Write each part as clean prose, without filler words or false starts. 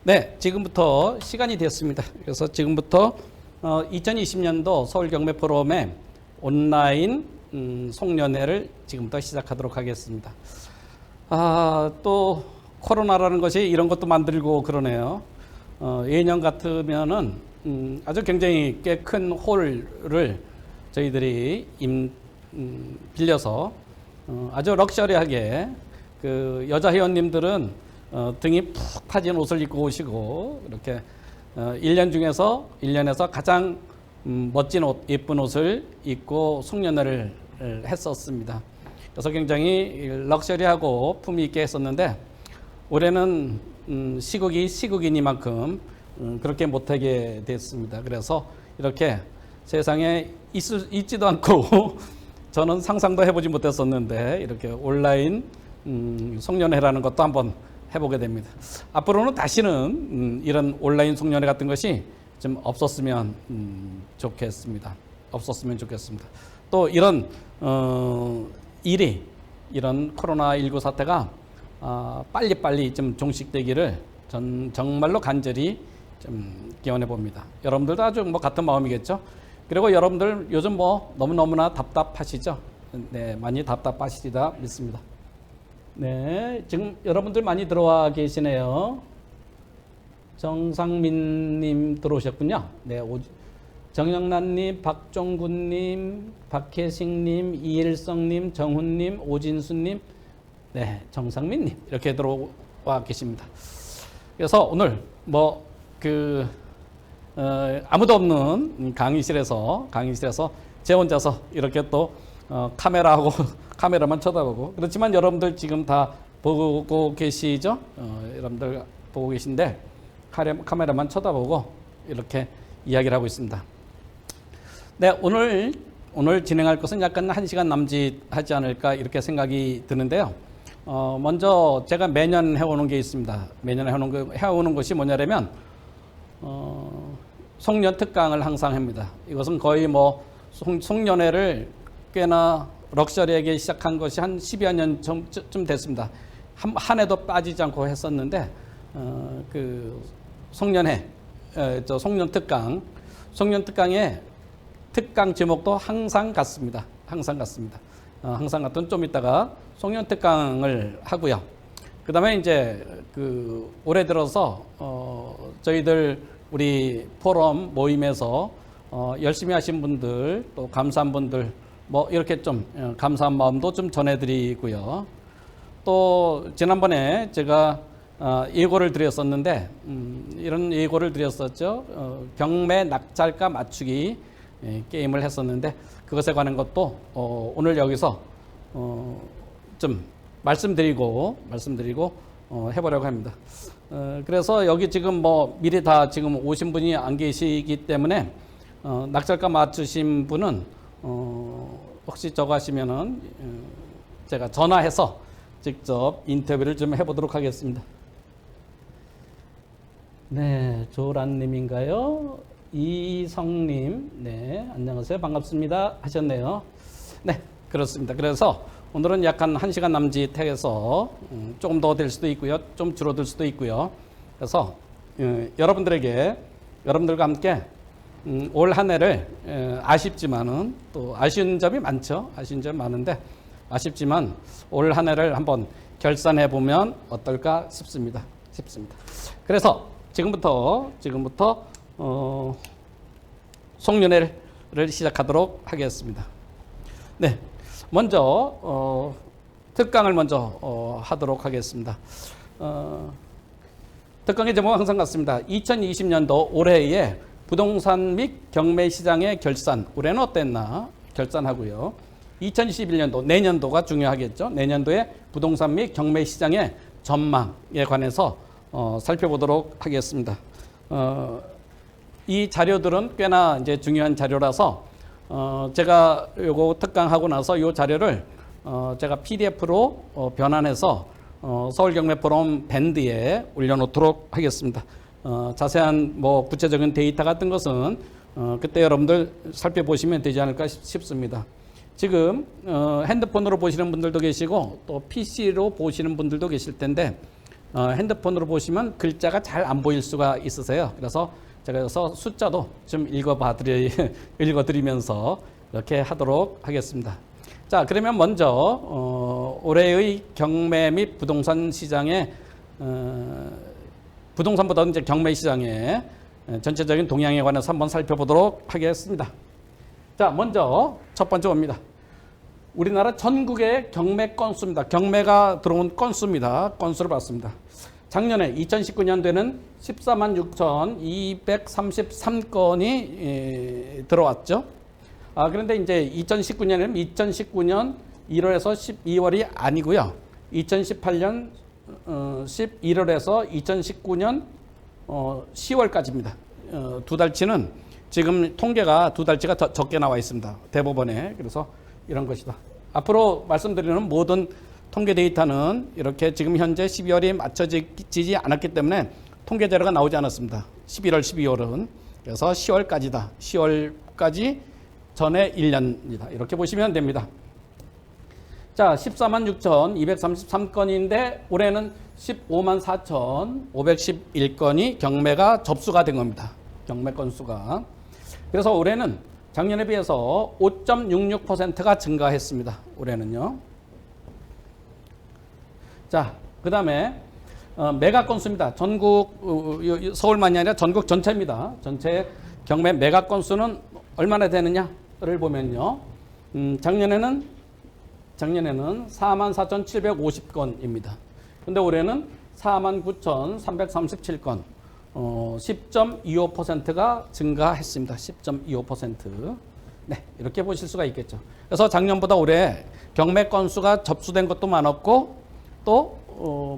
네, 지금부터 시간이 됐습니다. 그래서 지금부터 2020년도 서울경매포럼의 온라인 송년회를 지금부터 시작하도록 하겠습니다. 또 코로나라는 것이 이런 것도 만들고 그러네요. 예년 같으면은 아주 굉장히 꽤 큰 홀을 저희들이 빌려서 아주 럭셔리하게 그 여자 회원님들은 등이 푹 파진 옷을 입고 오시고 이렇게 1년에서 가장 멋진 옷, 예쁜 옷을 입고 송년회를 했었습니다. 그래서 굉장히 럭셔리하고 품위 있게 했었는데 올해는 시국이니만큼 그렇게 못하게 됐습니다. 그래서 이렇게 세상에 있지도 않고 저는 상상도 해보지 못했었는데 이렇게 온라인 송년회라는 것도 한번 해보게 됩니다. 앞으로는 다시는 이런 온라인 송년회 같은 것이 좀 없었으면 좋겠습니다. 또 이런 이런 코로나19 사태가 빨리빨리 좀 종식되기를 정말로 간절히 좀 기원해 봅니다. 여러분들도 아주 같은 마음이겠죠. 그리고 여러분들 요즘 너무나 답답하시죠? 네, 많이 답답하시리다 믿습니다. 네, 지금 여러분들 많이 들어와 계시네요. 정상민님 들어오셨군요. 네, 정영란님, 박종군님, 박혜식님, 이일성님, 정훈님, 오진수님, 네, 정상민님 이렇게 들어와 계십니다. 그래서 오늘 아무도 없는 강의실에서 제 혼자서 이렇게 또 카메라만 쳐다보고 그렇지만 여러분들 지금 다 보고 계시죠? 여러분들 보고 계신데 카메라만 쳐다보고 이렇게 이야기를 하고 있습니다. 네, 오늘 진행할 것은 약간 1시간 남짓하지 않을까 이렇게 생각이 드는데요. 먼저 제가 매년 해오는 게 있습니다. 매년 해오는 것이 뭐냐면 송년 특강을 항상 합니다. 이것은 거의 송년회를 꽤나 럭셔리하게 시작한 것이 한 10여 년쯤 됐습니다. 한 해도 빠지지 않고 했었는데 그 송년회, 송년 특강의 특강 제목도 항상 같습니다. 항상 같은 좀 이따가 송년 특강을 하고요. 그 다음에 이제 올해 들어서 저희들 우리 포럼 모임에서 열심히 하신 분들 또 감사한 분들 이렇게 좀 감사한 마음도 좀 전해드리고요. 또 지난번에 제가 예고를 드렸었는데 이런 예고를 드렸었죠. 경매 낙찰가 맞추기 게임을 했었는데 그것에 관한 것도 오늘 여기서 좀 말씀드리고 해보려고 합니다. 그래서 여기 지금 미리 다 지금 오신 분이 안 계시기 때문에 낙찰가 맞추신 분은 혹시 저거 하시면은 제가 전화해서 직접 인터뷰를 좀 해보도록 하겠습니다. 네, 조란님인가요? 이성님, 네, 안녕하세요. 반갑습니다. 하셨네요. 네, 그렇습니다. 그래서 오늘은 약간 1시간 남짓해서 조금 더 될 수도 있고요. 좀 줄어들 수도 있고요. 그래서 여러분들과 함께 올 한 해를 아쉽지만은 또 아쉬운 점이 많죠. 아쉬운 점이 많은데 아쉽지만 올 한 해를 한번 결산해 보면 어떨까 싶습니다. 그래서 지금부터 송년회를 시작하도록 하겠습니다. 네, 먼저 특강을 하도록 하겠습니다. 특강의 제목은 항상 같습니다. 2020년도 올해의 부동산 및 경매 시장의 결산, 올해는 어땠나 결산하고요. 2021년도 내년도가 중요하겠죠. 내년도의 부동산 및 경매 시장의 전망에 관해서 살펴보도록 하겠습니다. 이 자료들은 꽤나 이제 중요한 자료라서 제가 요거 특강하고 나서 요 자료를 제가 PDF로 변환해서 서울경매포럼 밴드에 올려놓도록 하겠습니다. 자세한 구체적인 데이터 같은 것은 그때 여러분들 살펴보시면 되지 않을까 싶습니다. 지금 핸드폰으로 보시는 분들도 계시고 또 PC로 보시는 분들도 계실 텐데 핸드폰으로 보시면 글자가 잘 안 보일 수가 있으세요. 그래서 제가 여기서 숫자도 좀 읽어드리면서 이렇게 하도록 하겠습니다. 자, 그러면 먼저 올해의 경매 및 부동산 시장의 부동산보다는 이제 경매 시장의 전체적인 동향에 관해서 한번 살펴보도록 하겠습니다. 자, 먼저 첫 번째 봅니다. 우리나라 전국의 경매 건수입니다. 경매가 들어온 건수입니다. 건수를 봤습니다. 작년에 2019년도에는 14만 6,233건이 들어왔죠. 그런데 이제 2019년에는 2019년 1월에서 12월이 아니고요. 2018년 11월에서 2019년 10월까지입니다. 두 달치는 지금 통계가 두 달치가 더 적게 나와 있습니다. 대법원에. 그래서 이런 것이다. 앞으로 말씀드리는 모든 통계 데이터는 이렇게 지금 현재 12월이 맞춰지지 않았기 때문에 통계 자료가 나오지 않았습니다. 11월, 12월은. 그래서 10월까지다. 10월까지 전에 1년이다. 이렇게 보시면 됩니다. 자, 14만 6,233건인데 올해는 15만 4,511건이 경매가 접수가 된 겁니다. 경매 건수가. 그래서 올해는 작년에 비해서 5.66%가 증가했습니다. 올해는요. 자, 그 다음에 매각 건수입니다. 전국, 서울만이 아니라 전국 전체입니다. 전체 경매 매각 건수는 얼마나 되느냐를 보면요. 작년에는 44,750건입니다. 근데 올해는 49,337건, 10.25%가 증가했습니다. 10.25%. 네, 이렇게 보실 수가 있겠죠. 그래서 작년보다 올해 경매 건수가 접수된 것도 많았고, 또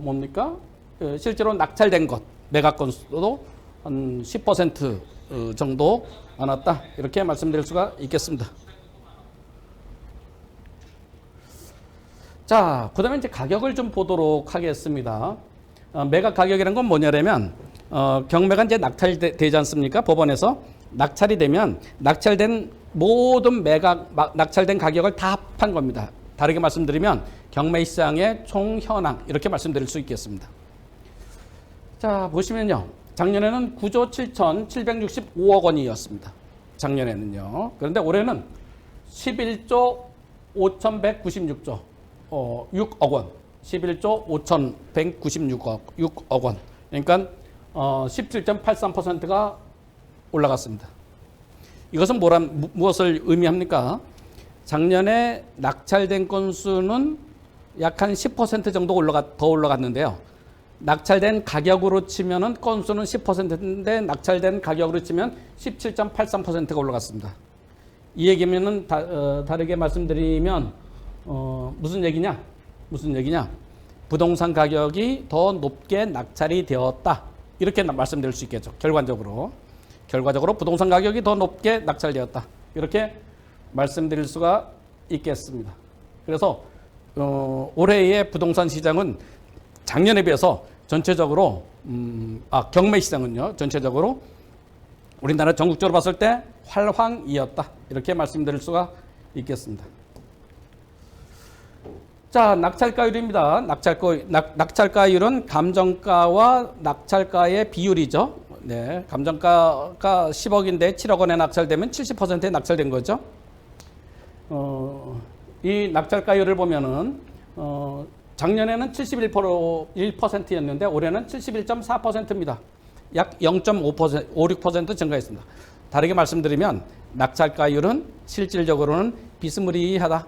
뭡니까? 실제로 낙찰된 것, 매각 건수도 한 10% 정도 많았다. 이렇게 말씀드릴 수가 있겠습니다. 자, 그 다음에 이제 가격을 좀 보도록 하겠습니다. 매각 가격이라는 건 뭐냐면, 경매가 이제 낙찰되지 않습니까? 법원에서. 낙찰이 되면, 낙찰된 모든 낙찰된 가격을 다 합한 겁니다. 다르게 말씀드리면, 경매 시장의 총 현황, 이렇게 말씀드릴 수 있겠습니다. 자, 보시면요. 작년에는 9조 7,765억 원이었습니다. 작년에는요. 그런데 올해는 11조 5,196조. 6억 원, 11조 5,196억 원. 그러니까 17.83%가 올라갔습니다. 이것은 무엇을 의미합니까? 작년에 낙찰된 건수는 약 한 10% 정도 더 올라갔는데요. 낙찰된 가격으로 치면은 건수는 10%인데 낙찰된 가격으로 치면 17.83%가 올라갔습니다. 이 얘기면은 다르게 말씀드리면 무슨 얘기냐? 부동산 가격이 더 높게 낙찰이 되었다. 이렇게 말씀드릴 수 있겠죠. 결과적으로 부동산 가격이 더 높게 낙찰되었다. 이렇게 말씀드릴 수가 있겠습니다. 그래서 올해의 부동산 시장은 작년에 비해서 전체적으로 경매 시장은요. 전체적으로 우리나라 전국적으로 봤을 때 활황이었다. 이렇게 말씀드릴 수가 있겠습니다. 자, 낙찰가율입니다. 낙찰가율은 감정가와 낙찰가의 비율이죠. 네, 감정가가 10억인데 7억 원에 낙찰되면 70%에 낙찰된 거죠. 이 낙찰가율을 보면은 작년에는 71%였는데 올해는 71.4%입니다. 약 0.5%, 56% 증가했습니다. 다르게 말씀드리면 낙찰가율은 실질적으로는 비스무리하다.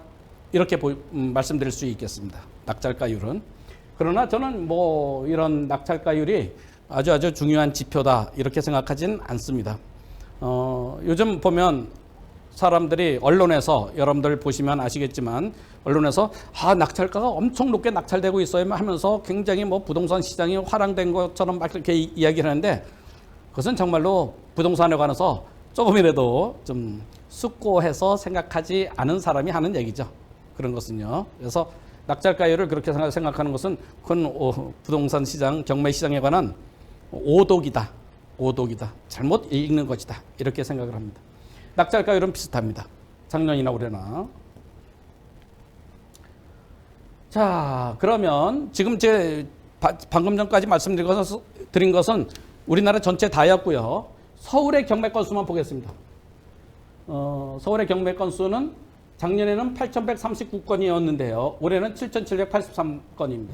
이렇게 말씀드릴 수 있겠습니다. 낙찰가율은. 그러나 저는 뭐 이런 낙찰가율이 아주 중요한 지표다. 이렇게 생각하진 않습니다. 요즘 보면 사람들이 언론에서 여러분들 보시면 아시겠지만 언론에서 낙찰가가 엄청 높게 낙찰되고 있어요 하면서 굉장히 뭐 부동산 시장이 화랑된 것처럼 막 이렇게 이야기를 하는데 그것은 정말로 부동산에 관해서 조금이라도 좀 숙고해서 생각하지 않은 사람이 하는 얘기죠. 그런 것은요. 그래서 낙찰가율을 그렇게 생각하는 것은 그건 부동산 시장, 경매 시장에 관한 오독이다. 잘못 읽는 것이다. 이렇게 생각을 합니다. 낙찰가율은 비슷합니다. 작년이나 올해나. 자, 그러면 지금 방금 전까지 말씀드린 것은 우리나라 전체 다였고요. 서울의 경매 건수만 보겠습니다. 서울의 경매 건수는 작년에는 8,139건이었는데요. 올해는 7,783건입니다.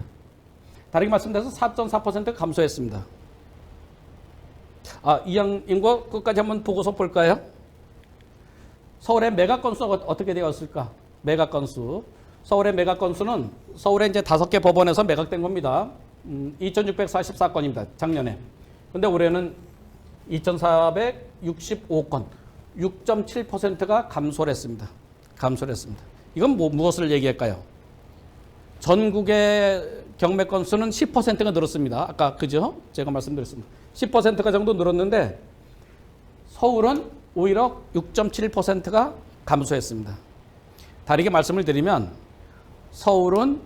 다르게 말씀드려서 4.4% 감소했습니다. 이거 끝까지 한번 보고서 볼까요? 서울의 매각 건수가 어떻게 되었을까? 매각 건수. 서울의 매각 건수는 서울에 이제 5개 법원에서 매각된 겁니다. 2,644건입니다. 작년에. 근데 올해는 2,465건. 6.7%가 감소를 했습니다. 감소를 했습니다. 이건 무엇을 얘기할까요? 전국의 경매 건수는 10%가 늘었습니다. 아까 그죠? 제가 말씀드렸습니다. 10%가 정도 늘었는데 서울은 오히려 6.7%가 감소했습니다. 다르게 말씀을 드리면 서울은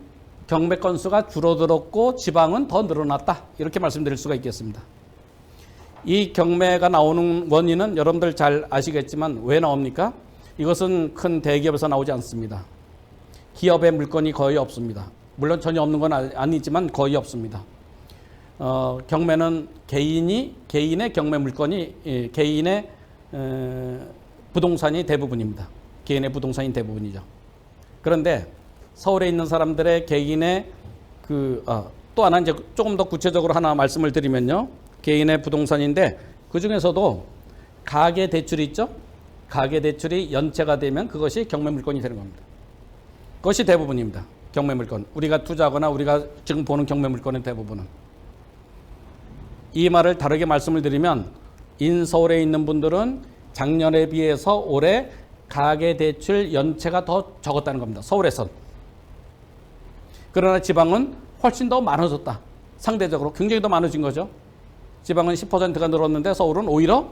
경매 건수가 줄어들었고 지방은 더 늘어났다. 이렇게 말씀드릴 수가 있겠습니다. 이 경매가 나오는 원인은 여러분들 잘 아시겠지만 왜 나옵니까? 이것은 큰 대기업에서 나오지 않습니다. 기업의 물건이 거의 없습니다. 물론 전혀 없는 건 아니지만 거의 없습니다. 경매는 개인의 경매 물건이 개인의 부동산이 대부분입니다. 개인의 부동산이 대부분이죠. 그런데 서울에 있는 사람들의 개인의 또 하나 이제 조금 더 구체적으로 하나 말씀을 드리면요. 개인의 부동산인데 그 중에서도 가계 대출이 있죠. 가계 대출이 연체가 되면 그것이 경매 물건이 되는 겁니다. 그것이 대부분입니다. 경매 물건. 우리가 투자하거나 우리가 지금 보는 경매 물건의 대부분은. 이 말을 다르게 말씀을 드리면 인서울에 있는 분들은 작년에 비해서 올해 가계대출 연체가 더 적었다는 겁니다. 서울에선. 그러나 지방은 훨씬 더 많아졌다. 상대적으로 굉장히 더 많아진 거죠. 지방은 10%가 늘었는데 서울은 오히려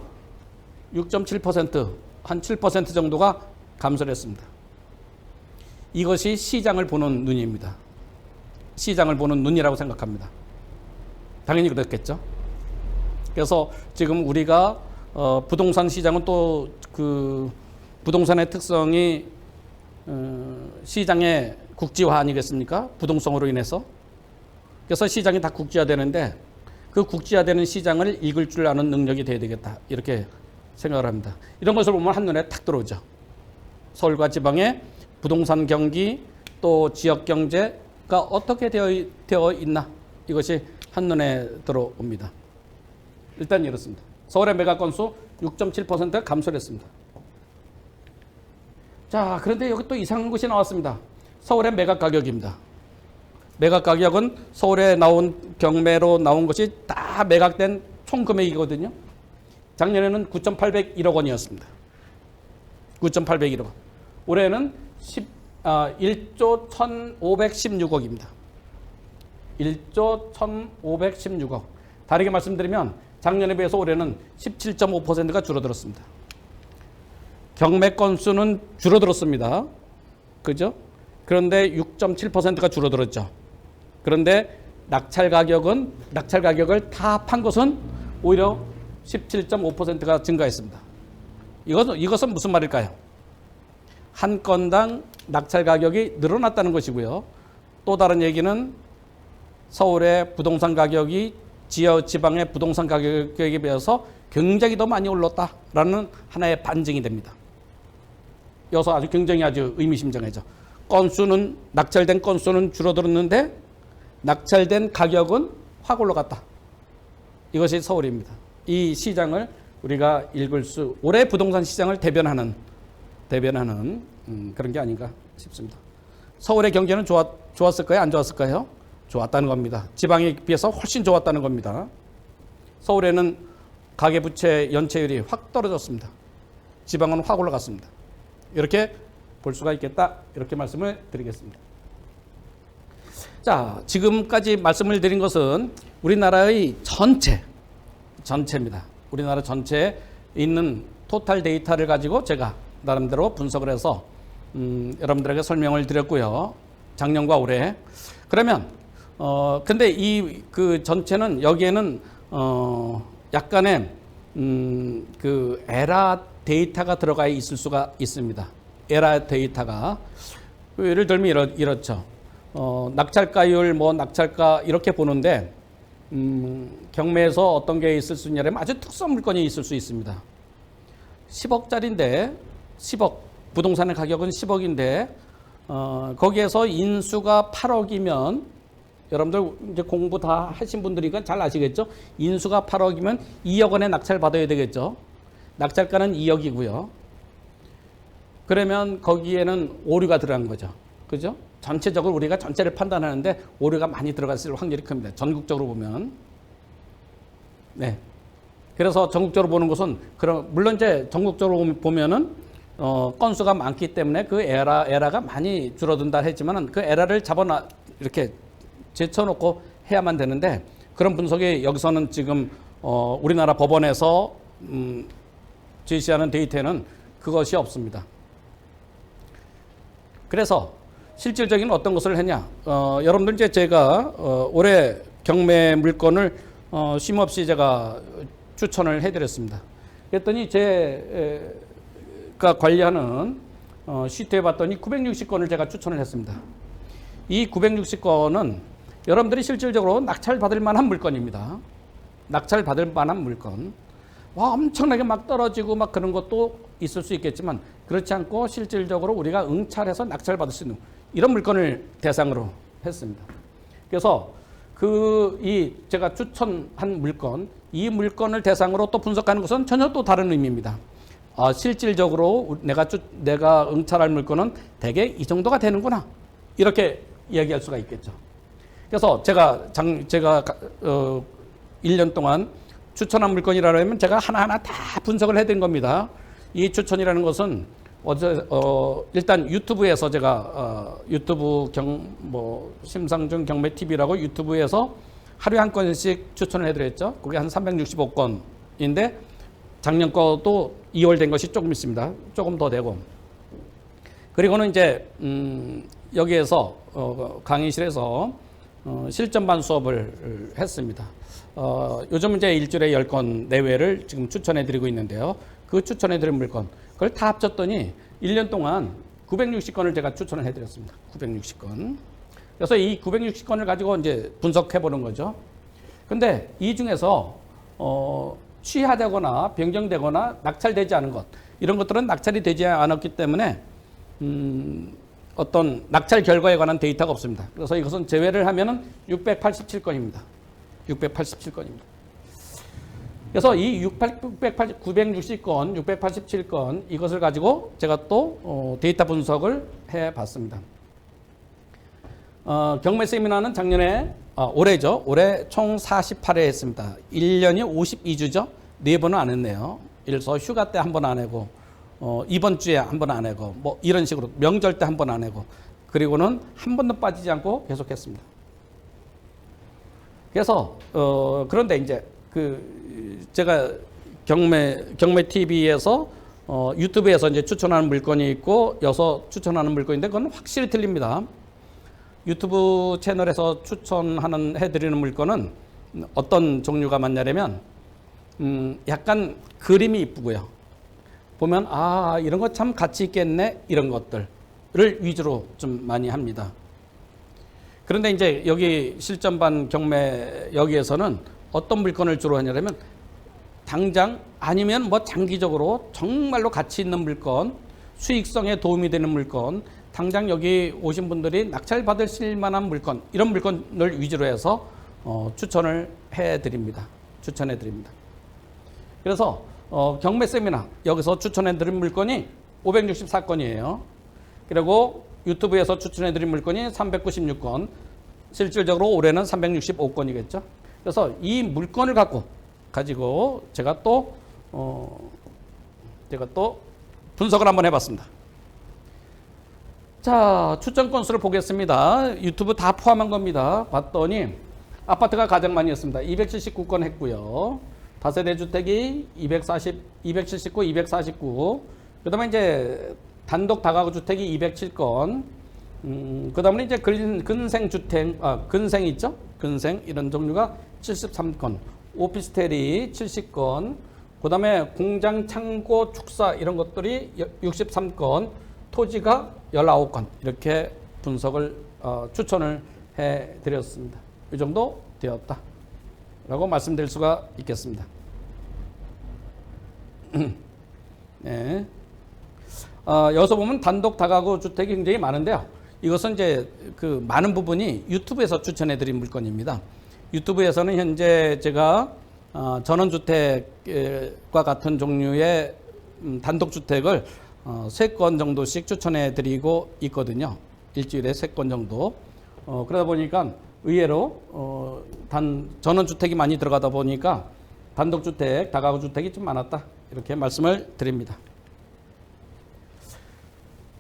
6.7%, 한 7% 정도가 감소를 했습니다. 이것이 시장을 보는 눈입니다. 시장을 보는 눈이라고 생각합니다. 당연히 그렇겠죠. 그래서 지금 우리가 부동산 시장은 또 그 부동산의 특성이 시장의 국지화 아니겠습니까? 부동성으로 인해서. 그래서 시장이 다 국지화되는데 그 국지화되는 시장을 읽을 줄 아는 능력이 돼야 되겠다. 이렇게 생각을 합니다. 이런 것을 보면 한눈에 탁 들어오죠. 서울과 지방의 부동산 경기 또 지역 경제가 어떻게 되어 있나 이것이 한눈에 들어옵니다. 일단 이렇습니다. 서울의 매각 건수 6.7% 감소를 했습니다. 자, 그런데 여기 또 이상한 것이 나왔습니다. 서울의 매각 가격입니다. 매각 가격은 서울에 나온 경매로 나온 것이 다 매각된 총 금액이거든요. 작년에는 9,801억 원이었습니다. 9,801억 원. 올해는 1조 1,516억입니다. 1조 1,516억. 다르게 말씀드리면 작년에 비해서 올해는 17.5%가 줄어들었습니다. 경매 건수는 줄어들었습니다. 그죠? 그런데 6.7%가 줄어들었죠. 그런데 낙찰 가격을 다 판 것은 오히려 17.5%가 증가했습니다. 이것은 무슨 말일까요? 한 건당 낙찰 가격이 늘어났다는 것이고요. 또 다른 얘기는 서울의 부동산 가격이 지방의 부동산 가격에 비해서 굉장히 더 많이 올랐다라는 하나의 반증이 됩니다. 여기서 굉장히 아주 의미심장하죠. 낙찰된 건수는 줄어들었는데 낙찰된 가격은 확 올라갔다. 이것이 서울입니다. 이 시장을 우리가 올해 부동산 시장을 대변하는 그런 게 아닌가 싶습니다. 서울의 경제는 좋았을까요? 안 좋았을까요? 좋았다는 겁니다. 지방에 비해서 훨씬 좋았다는 겁니다. 서울에는 가계부채 연체율이 확 떨어졌습니다. 지방은 확 올라갔습니다. 이렇게 볼 수가 있겠다. 이렇게 말씀을 드리겠습니다. 자, 지금까지 말씀을 드린 것은 우리나라의 전체입니다. 우리나라 전체에 있는 토탈 데이터를 가지고 제가 나름대로 분석을 해서 여러분들에게 설명을 드렸고요. 작년과 올해. 그러면 근데 그 전체는 여기에는 약간의 그 에라 데이터가 들어가 있을 수가 있습니다. 에라 데이터가 예를 들면 이렇죠. 낙찰가율, 뭐 낙찰가 이렇게 보는데 경매에서 어떤 게 있을 수 있냐면 아주 특수한 물건이 있을 수 있습니다. 10억짜리인데 10억 부동산의 가격은 10억인데 거기에서 인수가 8억이면 여러분들 이제 공부 다 하신 분들이니까 잘 아시겠죠? 인수가 8억이면 2억 원에 낙찰 받아야 되겠죠? 낙찰가는 2억이고요. 그러면 거기에는 오류가 들어간 거죠. 그죠? 전체적으로 우리가 전체를 판단하는데 오류가 많이 들어갔을 확률이 큽니다. 전국적으로 보면. 네. 그래서 전국적으로 보는 것은 물론 이제 전국적으로 보면은 건수가 많기 때문에 그 에라가 많이 줄어든다 했지만은 그 에라를 이렇게 제쳐놓고 해야만 되는데 그런 분석이 여기서는 지금 우리나라 법원에서 제시하는 데이터에는 그것이 없습니다. 그래서 실질적인 어떤 것을 했냐? 여러분들 이제 제가 올해 경매 물건을 쉼없이 제가 추천을 해드렸습니다. 그랬더니 제가 관리하는 시트에 봤더니 960건을 제가 추천을 했습니다. 이 960건은 여러분들이 실질적으로 낙찰 받을 만한 물건입니다. 낙찰 받을 만한 물건. 와, 엄청나게 막 떨어지고 막 그런 것도 있을 수 있겠지만 그렇지 않고 실질적으로 우리가 응찰해서 낙찰 받을 수 있는 이런 물건을 대상으로 했습니다. 그래서 제가 추천한 물건, 이 물건을 대상으로 또 분석하는 것은 전혀 또 다른 의미입니다. 실질적으로 내가 응찰할 물건은 대개 이 정도가 되는구나. 이렇게 이야기할 수가 있겠죠. 그래서 제가 1년 동안 추천한 물건이라면 제가 하나하나 다 분석을 해드린 겁니다. 이 추천이라는 것은 일단 유튜브에서 제가 유튜브 심상중 경매 TV라고 유튜브에서 하루에 한 건씩 추천을 해드렸죠. 그게 한 365건인데 작년 거도 2월 된 것이 조금 있습니다. 조금 더 되고. 그리고는 이제 여기에서 강의실에서 실전반 수업을 했습니다. 요즘 이제 일주일에 10건 내외를 지금 추천해드리고 있는데요. 그 추천해드린 물건, 그걸 다 합쳤더니 1년 동안 960건을 제가 추천을 해드렸습니다. 960건. 그래서 이 960건을 가지고 이제 분석해보는 거죠. 근데 이 중에서, 취하되거나 변경되거나 낙찰되지 않은 것, 이런 것들은 낙찰이 되지 않았기 때문에, 어떤 낙찰 결과에 관한 데이터가 없습니다. 그래서 이것은 제외를 하면은 687건입니다. 687건입니다. 그래서 이 960건, 687건 이것을 가지고 제가 또 데이터 분석을 해봤습니다. 경매 세미나는 작년에 올해죠. 올해 총 48회 했습니다. 1년이 52주죠. 4번은 안 했네요. 그래서 휴가 때 한 번 안 하고 이번 주에 한 번 안 하고 뭐 이런 식으로 명절 때 한 번 안 하고 그리고는 한 번도 빠지지 않고 계속했습니다. 그래서 그런데 이제 제가 경매 TV에서 유튜브에서 이제 추천하는 물건이 있고 여기서 추천하는 물건인데 그건 확실히 틀립니다. 유튜브 채널에서 해드리는 물건은 어떤 종류가 많냐면 약간 그림이 이쁘고요. 보면 이런 거 참 가치 있겠네 이런 것들을 위주로 좀 많이 합니다. 그런데 이제 여기 실전반 경매 여기에서는 어떤 물건을 주로 하냐면 당장 아니면 뭐 장기적으로 정말로 가치 있는 물건, 수익성에 도움이 되는 물건, 당장 여기 오신 분들이 낙찰 받으실 만한 물건, 이런 물건을 위주로 해서 추천을 해드립니다. 추천해드립니다. 그래서 경매 세미나 여기서 추천해드린 물건이 564건이에요. 그리고 유튜브에서 추천해드린 물건이 396건, 실질적으로 올해는 365건이겠죠. 그래서 이 물건을 가지고 제가 또 분석을 한번 해봤습니다. 자, 추천 건수를 보겠습니다. 유튜브 다 포함한 겁니다. 봤더니 아파트가 가장 많이 했습니다. 279건 했고요. 다세대 주택이 279, 249. 그 다음에 이제 단독 다가구 주택이 207건. 그 다음에 이제 근생 주택, 근생 있죠? 근생, 이런 종류가 73건. 오피스텔이 70건. 그 다음에 공장, 창고, 축사, 이런 것들이 63건. 토지가 19건. 이렇게 분석을 추천을 해드렸습니다. 이 정도 되었다 라고 말씀드릴 수가 있겠습니다. 네. 여기서 보면 단독 다가구 주택이 굉장히 많은데요. 이것은 이제 그 많은 부분이 유튜브에서 추천해드린 물건입니다. 유튜브에서는 현재 제가 전원주택과 같은 종류의 단독주택을 3건 정도씩 추천해드리고 있거든요. 일주일에 3건 정도. 그러다 보니까 의외로 전원주택이 많이 들어가다 보니까 단독주택, 다가구주택이 좀 많았다. 이렇게 말씀을 드립니다.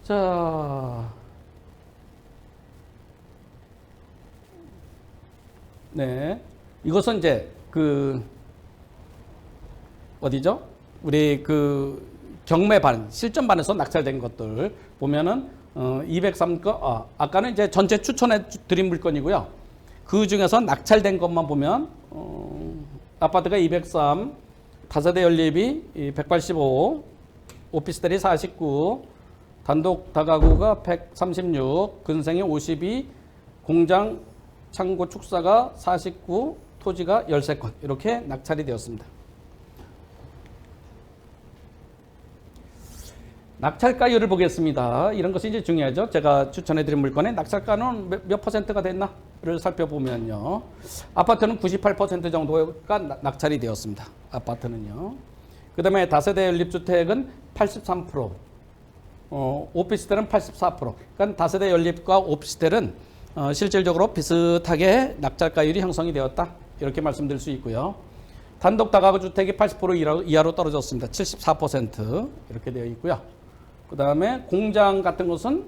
자, 네, 이것은 이제 어디죠? 우리 경매반, 실전반에서 낙찰된 것들 보면은 203건, 아까는 이제 전체 추천해 드린 물건이고요. 그 중에서 낙찰된 것만 보면 아파트가 203, 다세대 연립이 185, 오피스텔이 49, 단독 다가구가 136, 근생이 52, 공장, 창고, 축사가 49, 토지가 13건 이렇게 낙찰이 되었습니다. 낙찰가율을 보겠습니다. 이런 것이 이제 중요하죠. 제가 추천해드린 물건의 낙찰가는 몇 퍼센트가 됐나를 살펴보면요. 아파트는 98% 정도가 낙찰이 되었습니다. 아파트는요. 그 다음에 다세대 연립주택은 83%, 오피스텔은 84%. 그러니까 다세대 연립과 오피스텔은 실질적으로 비슷하게 낙찰가율이 형성이 되었다. 이렇게 말씀드릴 수 있고요. 단독 다가구 주택이 80% 이하로 떨어졌습니다. 74% 이렇게 되어 있고요. 그 다음에 공장 같은 것은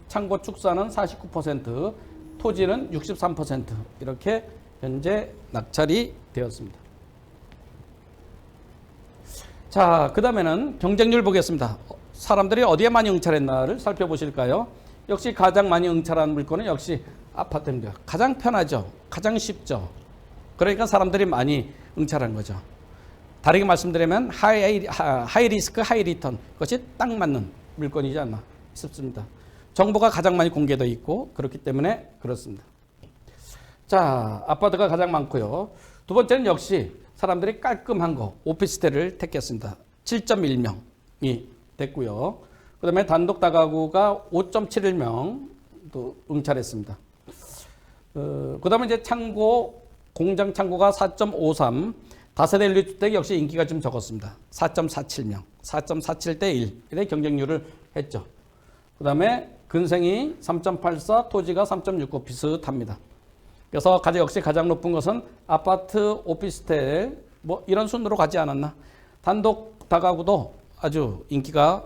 창고 축사는 49%, 토지는 63% 이렇게 현재 낙찰이 되었습니다. 자, 그 다음에는 경쟁률 보겠습니다. 사람들이 어디에 많이 응찰했나를 살펴보실까요? 역시 가장 많이 응찰한 물건은 역시 아파트입니다. 가장 편하죠. 가장 쉽죠. 그러니까 사람들이 많이 응찰한 거죠. 다르게 말씀드리면 하이 리스크 하이 리턴, 그것이 딱 맞는 물건이지 않나 싶습니다. 정보가 가장 많이 공개되어 있고 그렇기 때문에 그렇습니다. 자, 아파트가 가장 많고요. 두 번째는 역시 사람들이 깔끔한 거 오피스텔을 택했습니다. 7.1명이 됐고요. 그 다음에 단독 다가구가 5.71명도 응찰했습니다. 그 다음에 이제 창고, 공장 창고가 4.53, 다세대 연립주택 역시 인기가 좀 적었습니다. 4.47명, 4.47대 1의 경쟁률을 했죠. 그 다음에 근생이 3.84, 토지가 3.69 비슷합니다. 그래서 역시 가장 높은 것은 아파트, 오피스텔 뭐 이런 순으로 가지 않았나. 단독 다가구도 아주 인기가,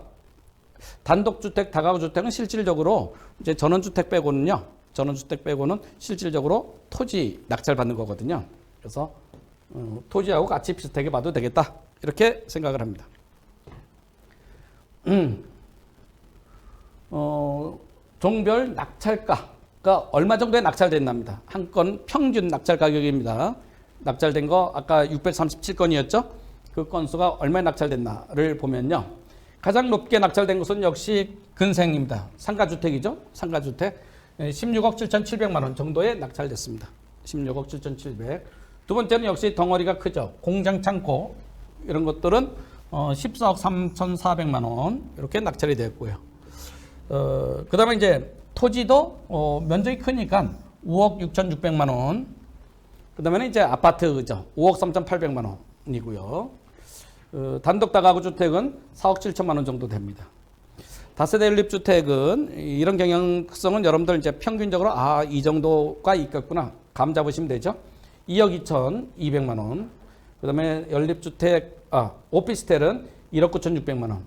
단독주택, 다가구주택은 실질적으로 이제 전원주택 빼고는요. 전원주택 빼고는 실질적으로 토지 낙찰 받는 거거든요. 그래서 토지하고 같이 비슷하게 봐도 되겠다. 이렇게 생각을 합니다. 종별 낙찰가가 얼마 정도에 낙찰됐납니다. 한 건 평균 낙찰 가격입니다. 낙찰된 거 아까 637건이었죠. 그 건수가 얼마에 낙찰됐나를 보면요. 가장 높게 낙찰된 것은 역시 근생입니다. 상가주택이죠. 상가주택 16억 7,700만 원 정도에 낙찰됐습니다. 16억 7,700. 두 번째는 역시 덩어리가 크죠. 공장 창고 이런 것들은 14억 3,400만 원 이렇게 낙찰이 됐고요. 그 다음에 이제 토지도 면적이 크니까 5억 6,600만 원. 그 다음에 이제 아파트죠. 5억 3,800만 원이고요. 단독 다가구 주택은 4억 7천만 원 정도 됩니다. 다세대 연립주택은 이런 경영성은 여러분들 이제 평균적으로 이 정도가 있겠구나 감 잡으시면 되죠. 2억 2,200만 원. 그 다음에 연립주택, 오피스텔은 1억 9,600만 원.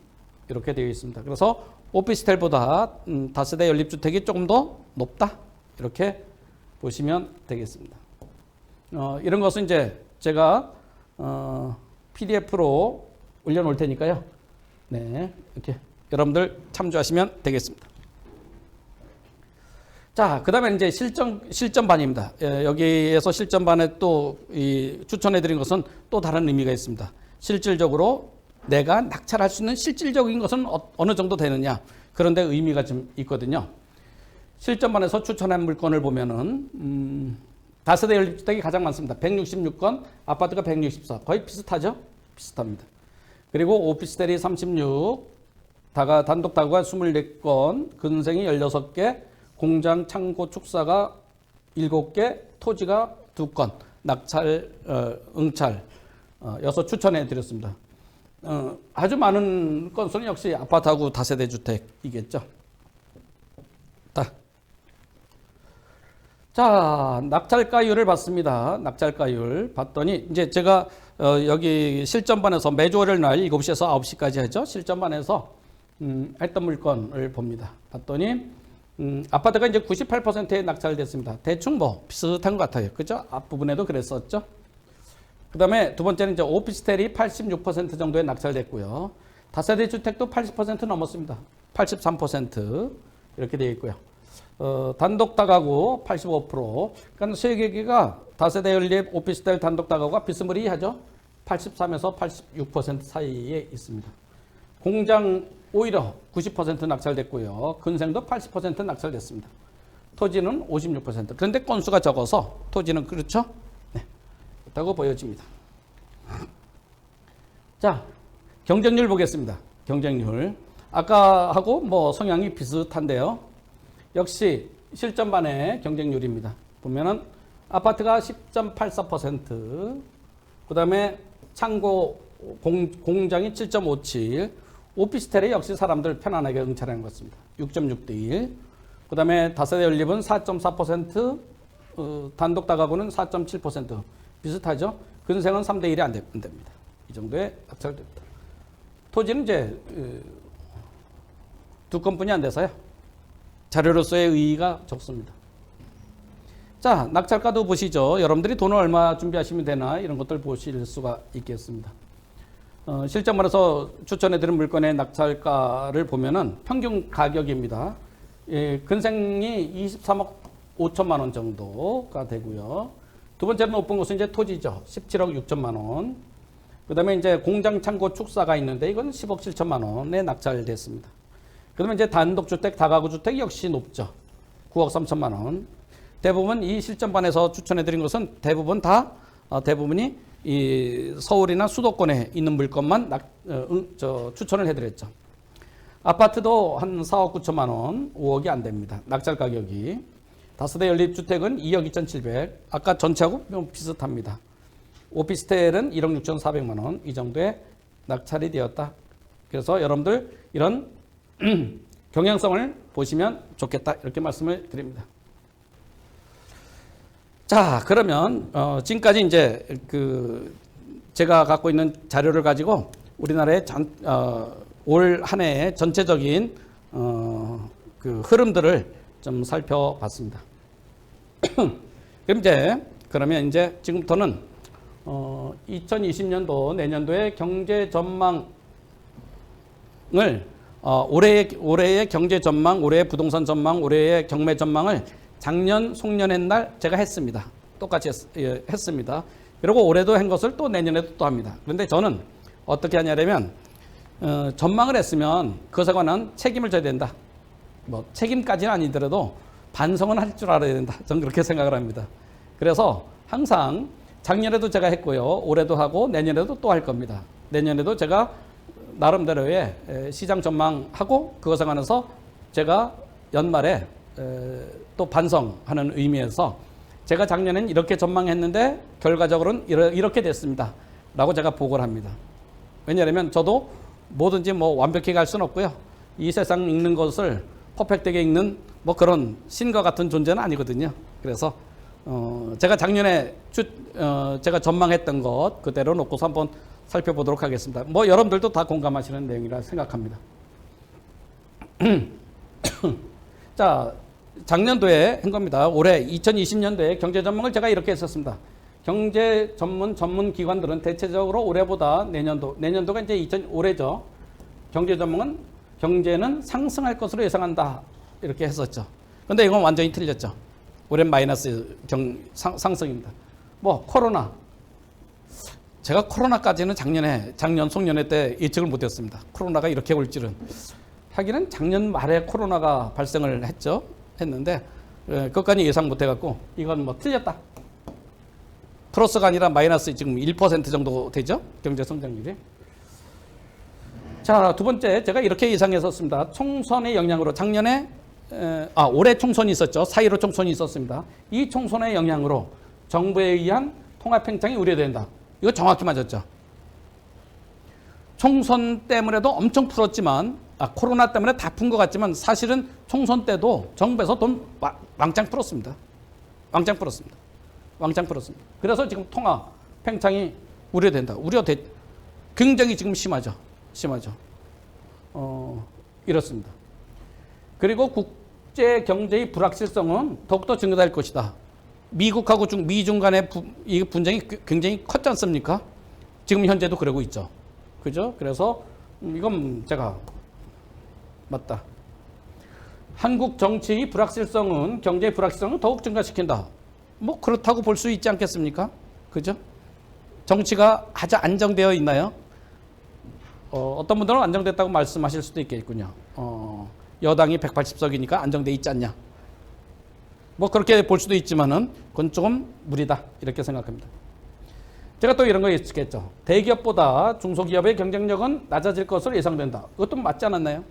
이렇게 되어 있습니다. 그래서 오피스텔보다 다세대 연립주택이 조금 더 높다. 이렇게 보시면 되겠습니다. 이런 것은 이제 제가 PDF로 올려놓을 테니까요. 네, 이렇게 여러분들 참조하시면 되겠습니다. 자, 그 다음에 이제 실전반입니다. 여기에서 실전반에 또 추천해드린 것은 또 다른 의미가 있습니다. 실질적으로 내가 낙찰할 수 있는 실질적인 것은 어느 정도 되느냐. 그런데 의미가 좀 있거든요. 실전반에서 추천한 물건을 보면은 다세대 연립주택이 가장 많습니다. 166건, 아파트가 164. 거의 비슷하죠? 비슷합니다. 그리고 오피스텔이 36, 단독 다가구가 24건, 근생이 16개, 공장, 창고, 축사가 7개, 토지가 2건, 낙찰, 응찰, 여섯 추천해 드렸습니다. 아주 많은 건수는 역시 아파트하고 다세대 주택이겠죠. 자, 낙찰가율을 봤습니다. 낙찰가율 봤더니 이제 제가 여기 실전반에서 매주 월요일 날 7시에서 9시까지 했죠. 실전반에서 했던 물건을 봅니다. 봤더니 아파트가 이제 98%에 낙찰됐습니다. 대충 뭐 비슷한 것 같아요. 그죠? 앞부분에도 그랬었죠. 그 다음에 두 번째는 이제 오피스텔이 86% 정도에 낙찰됐고요. 다세대 주택도 80% 넘었습니다. 83% 이렇게 되어 있고요. 단독 다가구 85%. 그러니까 세계기가 다세대 연립 오피스텔 단독 다가구가 비스무리하죠. 83에서 86% 사이에 있습니다. 공장 오히려 90% 낙찰됐고요. 근생도 80% 낙찰됐습니다. 토지는 56%. 그런데 건수가 적어서 토지는 그렇죠? 네, 그렇다고 보여집니다. 자, 경쟁률 보겠습니다. 경쟁률. 아까하고 뭐 성향이 비슷한데요. 역시 실전반의 경쟁률입니다. 보면은 아파트가 10.84%, 그 다음에 창고 공장이 7.57, 오피스텔이 역시 사람들 편안하게 응찰하는 것 같습니다. 6.6대 1. 그 다음에 다세대 연립은 4.4%, 단독 다가구는 4.7%. 비슷하죠? 근생은 3대 1이 안 됩니다. 이 정도에 낙찰됩니다. 토지는 이제 두 건뿐이 안 돼서요. 자료로서의 의의가 적습니다. 자, 낙찰가도 보시죠. 여러분들이 돈을 얼마 준비하시면 되나 이런 것들 보실 수가 있겠습니다. 실전반에서 추천해드린 물건의 낙찰가를 보면은 평균 가격입니다. 예, 근생이 23억 5천만 원 정도가 되고요. 두 번째로 높은 것은 이제 토지죠. 17억 6천만 원. 그 다음에 이제 공장, 창고, 축사가 있는데 이건 10억 7천만 원에 낙찰됐습니다. 그러면 이제 단독주택, 다가구 주택 역시 높죠. 9억 3천만 원. 대부분 이 실전반에서 추천해드린 것은 대부분이 이 서울이나 수도권에 있는 물건만 추천을 해드렸죠. 아파트도 한 4억 9천만 원, 5억이 안 됩니다. 낙찰 가격이. 다세대 연립주택은 2억 2,700. 아까 전체하고 비슷합니다. 오피스텔은 1억 6,400만 원. 이 정도의 낙찰이 되었다. 그래서 여러분들 이런 경향성을 보시면 좋겠다 이렇게 말씀을 드립니다. 자, 그러면 지금까지 이제 제가 갖고 있는 자료를 가지고 우리나라의 올 한 해의 전체적인 흐름들을 좀 살펴봤습니다. 그러면 이제 지금부터는 2020년도 내년도의 경제 전망을 올해의 경제 전망, 올해의 부동산 전망, 올해의 경매 전망을 작년, 송년회 날 제가 했습니다. 똑같이 했습니다. 그리고 올해도 한 것을 또 내년에도 또 합니다. 그런데 저는 어떻게 하냐면 전망을 했으면 그것에 관한 책임을 져야 된다. 뭐 책임까지는 아니더라도 반성은 할 줄 알아야 된다. 저는 그렇게 생각을 합니다. 그래서 항상 작년에도 제가 했고요. 올해도 하고 내년에도 또 할 겁니다. 내년에도 제가 나름대로의 시장 전망하고 그것에 관해서 제가 연말에 또 반성하는 의미에서 제가 작년엔 이렇게 전망했는데 결과적으로는 이렇게 됐습니다. 라고 제가 보고를 합니다. 왜냐하면 저도 뭐든지 뭐 완벽히 갈 수는 없고요. 이 세상 읽는 것을 퍼펙트하게 읽는 뭐 그런 신과 같은 존재는 아니거든요. 그래서 제가 작년에 제가 전망했던 것 그대로 놓고서 한번 살펴보도록 하겠습니다. 뭐 여러분들도 다 공감하시는 내용이라 생각합니다. 자, 작년도에 한 겁니다. 올해 2020년도에 경제 전망을 제가 이렇게 했었습니다. 경제 전문 기관들은 대체적으로 올해보다 내년도가 이제 올해죠. 경제 전망은 경제는 상승할 것으로 예상한다. 이렇게 했었죠. 근데 이건 완전히 틀렸죠. 올해는 마이너스 상승입니다. 뭐 코로나. 제가 코로나까지는 작년 송년회 때 예측을 못했습니다. 코로나가 이렇게 올 줄은. 하기는 작년 말에 코로나가 발생을 했죠. 했는데 그것까지 예상 못 해갖고 이건 뭐 틀렸다. 플러스가 아니라 마이너스 지금 1% 정도 되죠? 경제 성장률이. 자, 두 번째 제가 이렇게 예상했었습니다. 총선의 영향으로 작년에 올해 총선이 있었죠. 4.15 총선이 있었습니다. 이 총선의 영향으로 정부에 의한 통합 팽창이 우려된다. 이거 정확히 맞았죠. 총선 때문에도 엄청 풀었지만 코로나 때문에 다 푼 것 같지만 사실은 총선 때도 정부에서 돈 왕창 풀었습니다. 왕창 풀었습니다. 그래서 지금 통합 팽창이 우려된다. 굉장히 지금 심하죠. 이렇습니다. 그리고 국제 경제의 불확실성은 더욱더 증가될 것이다. 미국하고 미중 간의 이 분쟁이 굉장히 컸지 않습니까? 지금 현재도 그러고 있죠. 그죠? 그래서 이건 제가 맞다. 한국 정치의 불확실성은 경제의 불확실성을 더욱 증가시킨다. 뭐 그렇다고 볼 수 있지 않겠습니까? 그죠? 정치가 아주 안정되어 있나요? 어떤 분들은 안정됐다고 말씀하실 수도 있겠군요. 여당이 180석이니까 안정돼 있지 않냐. 뭐 그렇게 볼 수도 있지만은 그건 조금 무리다. 이렇게 생각합니다. 제가 또 이런 거 있겠죠. 대기업보다 중소기업의 경쟁력은 낮아질 것으로 예상된다. 이것도 맞지 않았나요?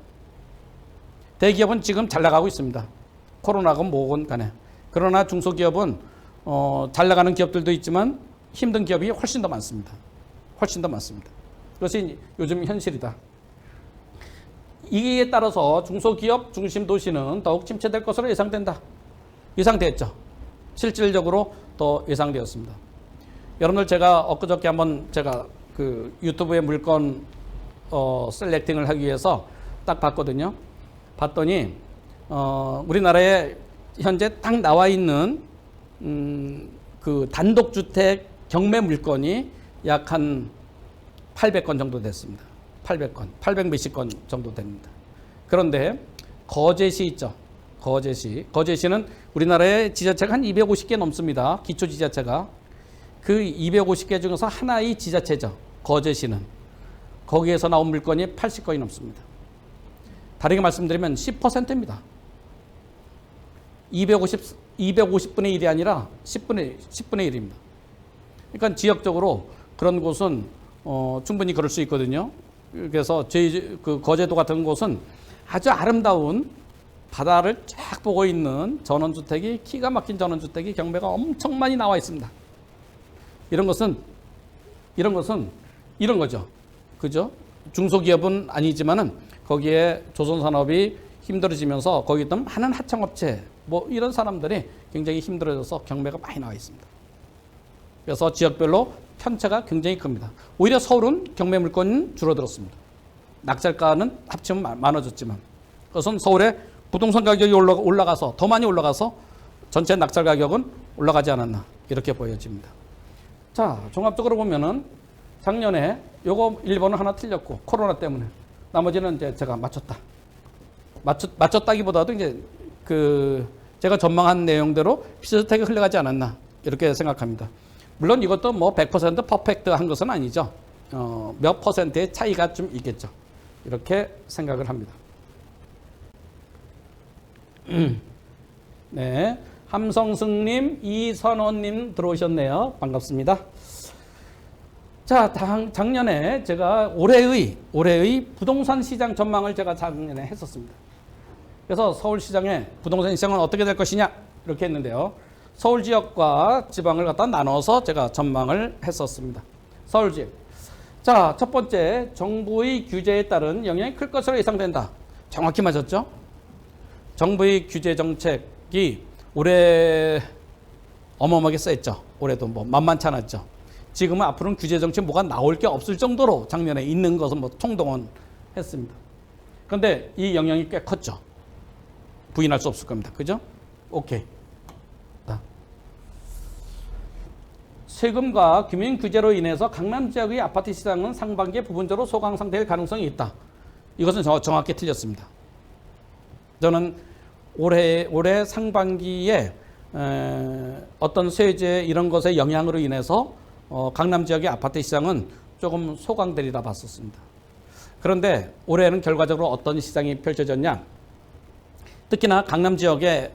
대기업은 지금 잘 나가고 있습니다. 코로나건 뭐건 간에. 그러나 중소기업은 잘 나가는 기업들도 있지만 힘든 기업이 훨씬 더 많습니다. 그것이 요즘 현실이다. 이에 따라서 중소기업 중심 도시는 더욱 침체될 것으로 예상된다. 예상됐죠. 실질적으로 더 예상되었습니다. 여러분들 제가 엊그저께 한번 제가 그 유튜브에 물건 셀렉팅을 하기 위해서 딱 봤거든요. 봤더니 우리나라에 현재 딱 나와 있는 그 단독주택 경매 물건이 약 한 800건 정도 됐습니다. 800 몇십 건 정도 됩니다. 그런데 거제시 있죠. 거제시는 우리나라의 지자체가 한 250개 넘습니다. 기초지자체가. 그 250개 중에서 하나의 지자체죠. 거제시는. 거기에서 나온 물건이 80건이 넘습니다. 다르게 말씀드리면 10%입니다. 250분의 1이 아니라 10분의 1입니다. 그러니까 지역적으로 그런 곳은 충분히 그럴 수 있거든요. 그래서 저희 그 거제도 같은 곳은 아주 아름다운 바다를 쫙 보고 있는 전원주택이 기가 막힌 전원주택이 경매가 엄청 많이 나와 있습니다. 이런 것은 이런 거죠. 그죠? 중소기업은 아니지만은 거기에 조선산업이 힘들어지면서 거기 있던 많은 하청업체 뭐 이런 사람들이 굉장히 힘들어져서 경매가 많이 나와 있습니다. 그래서 지역별로 편차가 굉장히 큽니다. 오히려 서울은 경매 물건은 줄어들었습니다. 낙찰가는 합치면 많아졌지만 그것은 서울의 부동산 가격이 올라가서 더 많이 올라가서 전체 낙찰 가격은 올라가지 않았나 이렇게 보여집니다. 자, 종합적으로 보면은 작년에 요거 1번은 하나 틀렸고 코로나 때문에 나머지는 이제 제가 맞췄다기보다도 이제 그 제가 전망한 내용대로 비슷하게 흘러가지 않았나 이렇게 생각합니다. 물론 이것도 뭐 100% 퍼펙트한 것은 아니죠. 몇 퍼센트의 차이가 좀 있겠죠. 이렇게 생각을 합니다. 네, 함성승님, 이선원님 들어오셨네요. 반갑습니다. 자, 작년에 제가 올해의 부동산 시장 전망을 제가 작년에 했었습니다. 그래서 서울시장의 부동산 시장은 어떻게 될 것이냐 이렇게 했는데요. 서울 지역과 지방을 갖다 나눠서 제가 전망을 했었습니다. 서울 지역. 자, 첫 번째, 정부의 규제에 따른 영향이 클 것으로 예상된다. 정확히 맞았죠? 정부의 규제 정책이 올해 어마어마하게 셌죠. 올해도 뭐 만만치 않았죠. 지금은 앞으로는 규제 정책 뭐가 나올 게 없을 정도로 작년에 있는 것은 뭐 총동원 했습니다. 그런데 이 영향이 꽤 컸죠. 부인할 수 없을 겁니다. 그죠? 오케이. 세금과 금융 규제로 인해서 강남 지역의 아파트 시장은 상반기에 부분적으로 소강 상태일 가능성이 있다. 이것은 정확히 틀렸습니다. 저는 올해 상반기에 어떤 세제 이런 것의 영향으로 인해서 강남 지역의 아파트 시장은 조금 소강되리라 봤었습니다. 그런데 올해는 결과적으로 어떤 시장이 펼쳐졌냐? 특히나 강남 지역의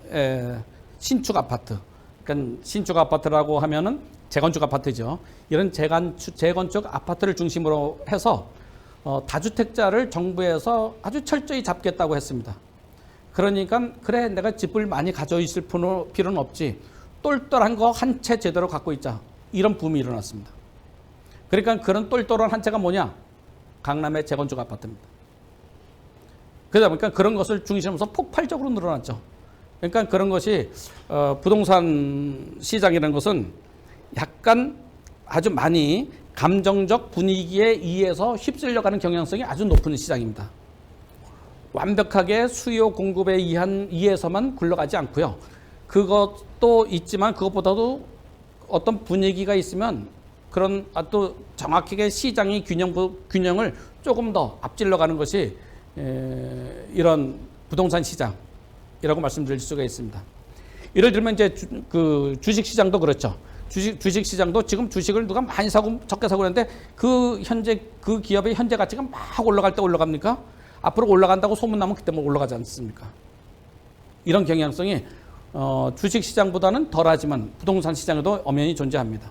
신축 아파트, 그러니까 신축 아파트라고 하면은 재건축 아파트죠. 이런 재건축 아파트를 중심으로 해서 다주택자를 정부에서 아주 철저히 잡겠다고 했습니다. 그러니까 그래 내가 집을 많이 가져 있을 필요는 없지, 똘똘한 거 한 채 제대로 갖고 있자, 이런 붐이 일어났습니다. 그러니까 그런 똘똘한 한 채가 뭐냐? 강남의 재건축 아파트입니다. 그러다 보니까 그런 것을 중심으로 폭발적으로 늘어났죠. 그러니까 그런 것이 부동산 시장이라는 것은 약간 아주 많이 감정적 분위기에 의해서 휩쓸려가는 경향성이 아주 높은 시장입니다. 완벽하게 수요 공급에 의해서만 굴러가지 않고요. 그것도 있지만 그것보다도 어떤 분위기가 있으면 그런 또 정확하게 시장의 균형을 조금 더 앞질러가는 것이 이런 부동산 시장이라고 말씀드릴 수가 있습니다. 예를 들면 이제 그 주식 시장도 그렇죠. 주식 시장도 지금 주식을 누가 많이 사고 적게 사고 그러는데 그 기업의 현재 가치가 막 올라갈 때 올라갑니까? 앞으로 올라간다고 소문나면 그때 뭐 올라가지 않습니까? 이런 경향성이 주식 시장보다는 덜하지만 부동산 시장에도 엄연히 존재합니다.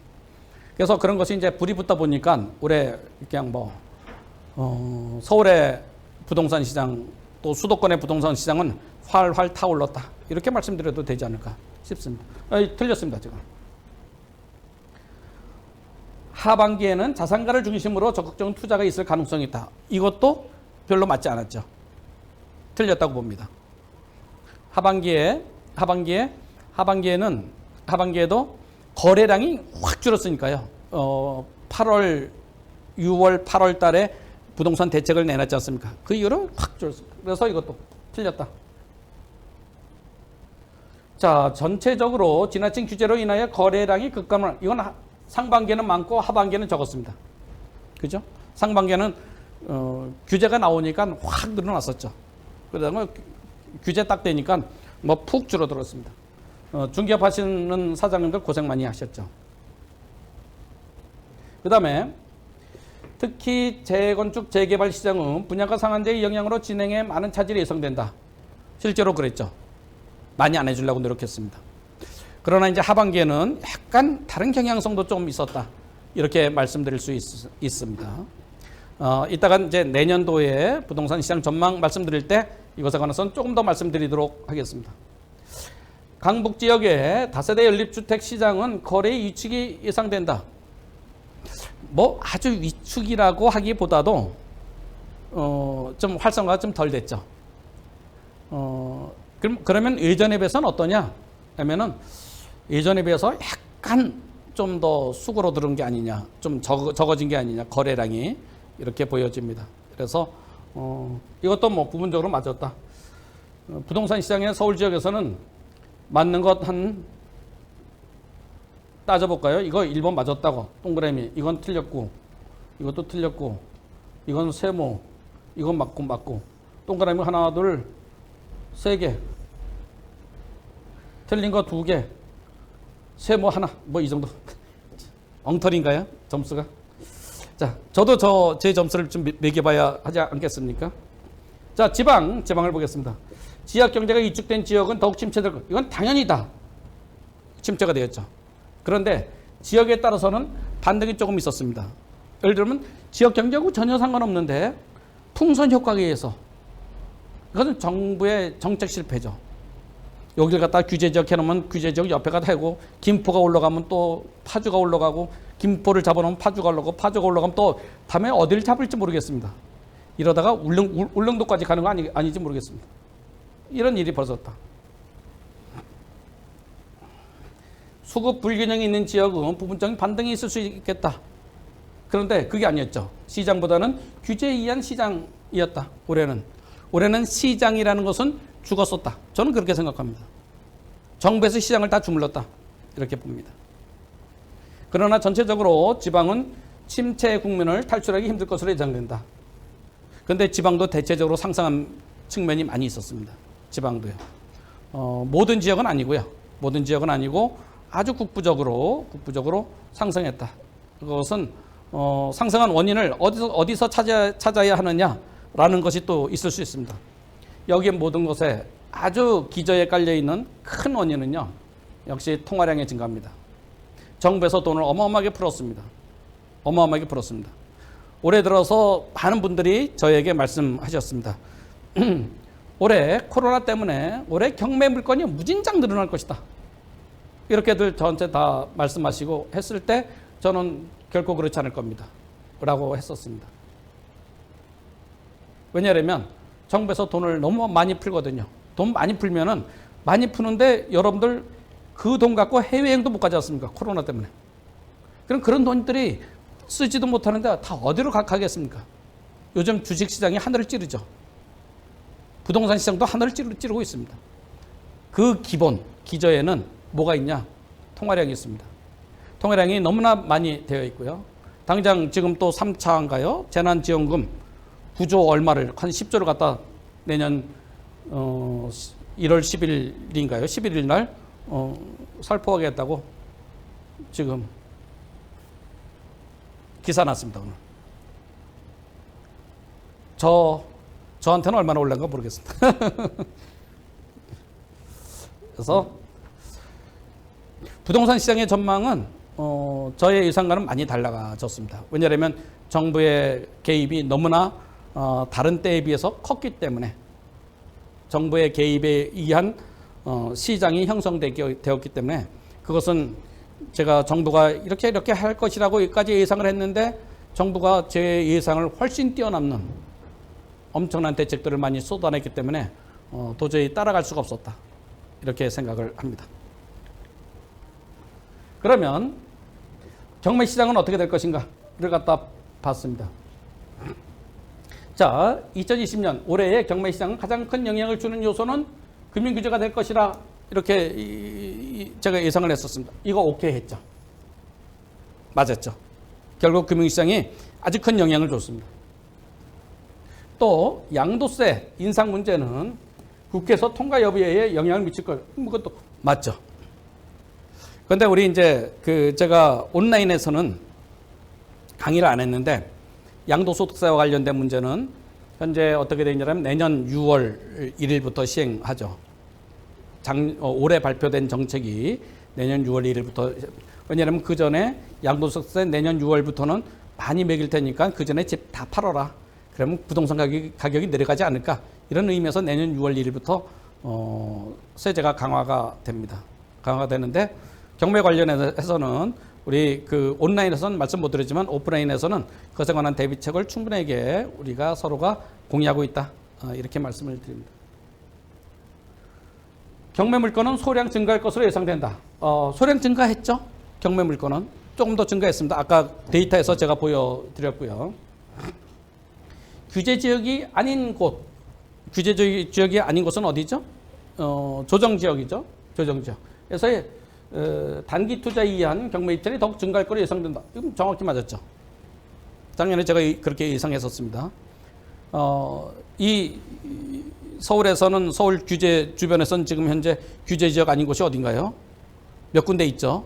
그래서 그런 것이 이제 불이 붙다 보니까 올해 그냥 서울의 부동산 시장 또 수도권의 부동산 시장은 활활 타올랐다, 이렇게 말씀드려도 되지 않을까 싶습니다. 틀렸습니다. 제가 하반기에는 자산가를 중심으로 적극적인 투자가 있을 가능성이 있다. 이것도 별로 맞지 않았죠. 틀렸다고 봅니다. 하반기에도 거래량이 확 줄었으니까요. 6월, 8월 달에 부동산 대책을 내놨지 않습니까? 그 이후로 확 줄었습니다. 그래서 이것도 틀렸다. 자, 전체적으로 지나친 규제로 인하여 거래량이 급감을, 이건 상반기에는 많고 하반기에는 적었습니다. 그죠? 상반기에는 규제가 나오니까 확 늘어났었죠. 그다음에 규제 딱 되니까 뭐 푹 줄어들었습니다. 중개업 하시는 사장님들 고생 많이 하셨죠. 그 다음에 특히 재건축, 재개발 시장은 분양가 상한제의 영향으로 진행에 많은 차질이 예상된다. 실제로 그랬죠. 많이 안 해주려고 노력했습니다. 그러나 이제 하반기에는 약간 다른 경향성도 좀 있었다, 이렇게 말씀드릴 수 있습니다. 이따가 이제 내년도에 부동산 시장 전망 말씀드릴 때 이것에 관해서는 조금 더 말씀드리도록 하겠습니다. 강북 지역의 다세대 연립주택 시장은 거래 위축이 예상된다. 뭐 아주 위축이라고 하기보다도 좀 활성화가 좀 덜 됐죠. 그러면 예전에 비해서는 어떠냐 하면은 예전에 비해서 약간 좀 더 수그러드는 게 아니냐, 좀 적어진 게 아니냐, 거래량이 이렇게 보여집니다. 그래서 이것도 뭐 부분적으로 맞았다. 부동산 시장의 서울 지역에서는 맞는 것 한 따져볼까요? 이거 1번 맞았다고, 동그라미. 이건 틀렸고, 이것도 틀렸고, 이건 세모, 이건 맞고, 동그라미 하나, 둘, 세 개, 틀린 거 2개, 세모 하나, 뭐 이 정도. 엉터리인가요? 점수가? 자, 저도 제 점수를 좀 매겨봐야 하지 않겠습니까? 자, 지방을 보겠습니다. 지역 경제가 위축된 지역은 더욱 침체될 것. 이건 당연히다. 침체가 되었죠. 그런데 지역에 따라서는 반등이 조금 있었습니다. 예를 들면 지역 경제하고 전혀 상관없는데 풍선 효과에 의해서, 이것은 정부의 정책 실패죠. 여기를 갖다 규제지역 해놓으면 규제지역 옆에가 되고, 김포가 올라가면 또 파주가 올라가고, 김포를 잡아놓으면 파주가 올라가고, 파주가 올라가면 또 다음에 어디를 잡을지 모르겠습니다. 이러다가 울릉도까지 가는 거 아닌지 모르겠습니다. 이런 일이 벌어졌다. 수급 불균형이 있는 지역은 부분적인 반등이 있을 수 있겠다. 그런데 그게 아니었죠. 시장보다는 규제에 의한 시장이었다. 올해는 시장이라는 것은 죽었었다. 저는 그렇게 생각합니다. 정부에서 시장을 다 주물렀다, 이렇게 봅니다. 그러나 전체적으로 지방은 침체 국면을 탈출하기 힘들 것으로 예상된다. 그런데 지방도 대체적으로 상승한 측면이 많이 있었습니다. 지방도요. 모든 지역은 아니고요. 모든 지역은 아니고 아주 국부적으로 상승했다. 그것은 상승한 원인을 어디서 찾아야 하느냐라는 것이 또 있을 수 있습니다. 여기에 모든 것에 아주 기저에 깔려 있는 큰 원인은요, 역시 통화량의 증가입니다. 정부에서 돈을 어마어마하게 풀었습니다. 어마어마하게 풀었습니다. 올해 들어서 많은 분들이 저에게 말씀하셨습니다. 올해 코로나 때문에 올해 경매 물건이 무진장 늘어날 것이다. 이렇게들 저한테 다 말씀하시고 했을 때 저는 결코 그렇지 않을 겁니다. 라고 했었습니다. 왜냐하면 정부에서 돈을 너무 많이 풀거든요. 돈 많이 풀면은 많이 푸는데 여러분들 그 돈 갖고 해외여행도 못 가지 않습니까? 코로나 때문에. 그럼 그런 돈들이 쓰지도 못하는데 다 어디로 가겠습니까? 요즘 주식시장이 하늘을 찌르죠. 부동산 시장도 하늘을 찌르고 있습니다. 그 기저에는 뭐가 있냐? 통화량이 있습니다. 통화량이 너무나 많이 되어 있고요. 당장 지금 또 3차인가요? 재난지원금 9조 얼마를 한 10조를 갖다 내년 1월 10일인가요? 11일 날 살포하겠다고 지금 기사 났습니다. 오늘. 저한테는 얼마나 올랐는가 모르겠습니다. 그래서 부동산 시장의 전망은 저의 예상과는 많이 달라졌습니다. 왜냐하면 정부의 개입이 너무나 다른 때에 비해서 컸기 때문에 정부의 개입에 의한 시장이 형성되었기 때문에 그것은 제가 정부가 이렇게 할 것이라고 여기까지 예상을 했는데 정부가 제 예상을 훨씬 뛰어넘는 엄청난 대책들을 많이 쏟아냈기 때문에 도저히 따라갈 수가 없었다. 이렇게 생각을 합니다. 그러면 경매 시장은 어떻게 될 것인가를 갖다 봤습니다. 자, 2020년 올해의 경매 시장은 가장 큰 영향을 주는 요소는 금융 규제가 될 것이라 이렇게 제가 예상을 했었습니다. 이거 오케이 했죠. 맞았죠. 결국 금융시장이 아주 큰 영향을 줬습니다. 또 양도세 인상 문제는 국회에서 통과 여부에 영향을 미칠 걸. 그것도 맞죠. 그런데 우리 이제 제가 온라인에서는 강의를 안 했는데 양도소득세와 관련된 문제는 현재 어떻게 되어 있냐면 내년 6월 1일부터 시행하죠. 올해 발표된 정책이 내년 6월 1일부터, 왜냐하면 그 전에 양도소득세 내년 6월부터는 많이 매길 테니까 그 전에 집 다 팔아라. 그러면 부동산 가격이 내려가지 않을까. 이런 의미에서 내년 6월 1일부터 세제가 강화가 됩니다. 강화가 되는데 경매 관련해서는 우리 온라인에서는 말씀 못 드렸지만 오프라인에서는 그것에 관한 대비책을 충분하게 우리가 서로가 공유하고 있다. 이렇게 말씀을 드립니다. 경매 물건은 소량 증가할 것으로 예상된다. 소량 증가했죠? 경매 물건은 조금 더 증가했습니다. 아까 데이터에서 제가 보여드렸고요. 규제 지역이 아닌 곳, 규제 지역이 아닌 곳은 어디죠? 조정 지역이죠. 조정 지역. 그래서 단기 투자에 의한 경매 입찰이 더욱 증가할 것으로 예상된다. 이건 정확히 맞았죠. 작년에 제가 그렇게 예상했었습니다. 이 서울에서는 서울 규제 주변에서는 지금 현재 규제 지역 아닌 곳이 어딘가요? 몇 군데 있죠.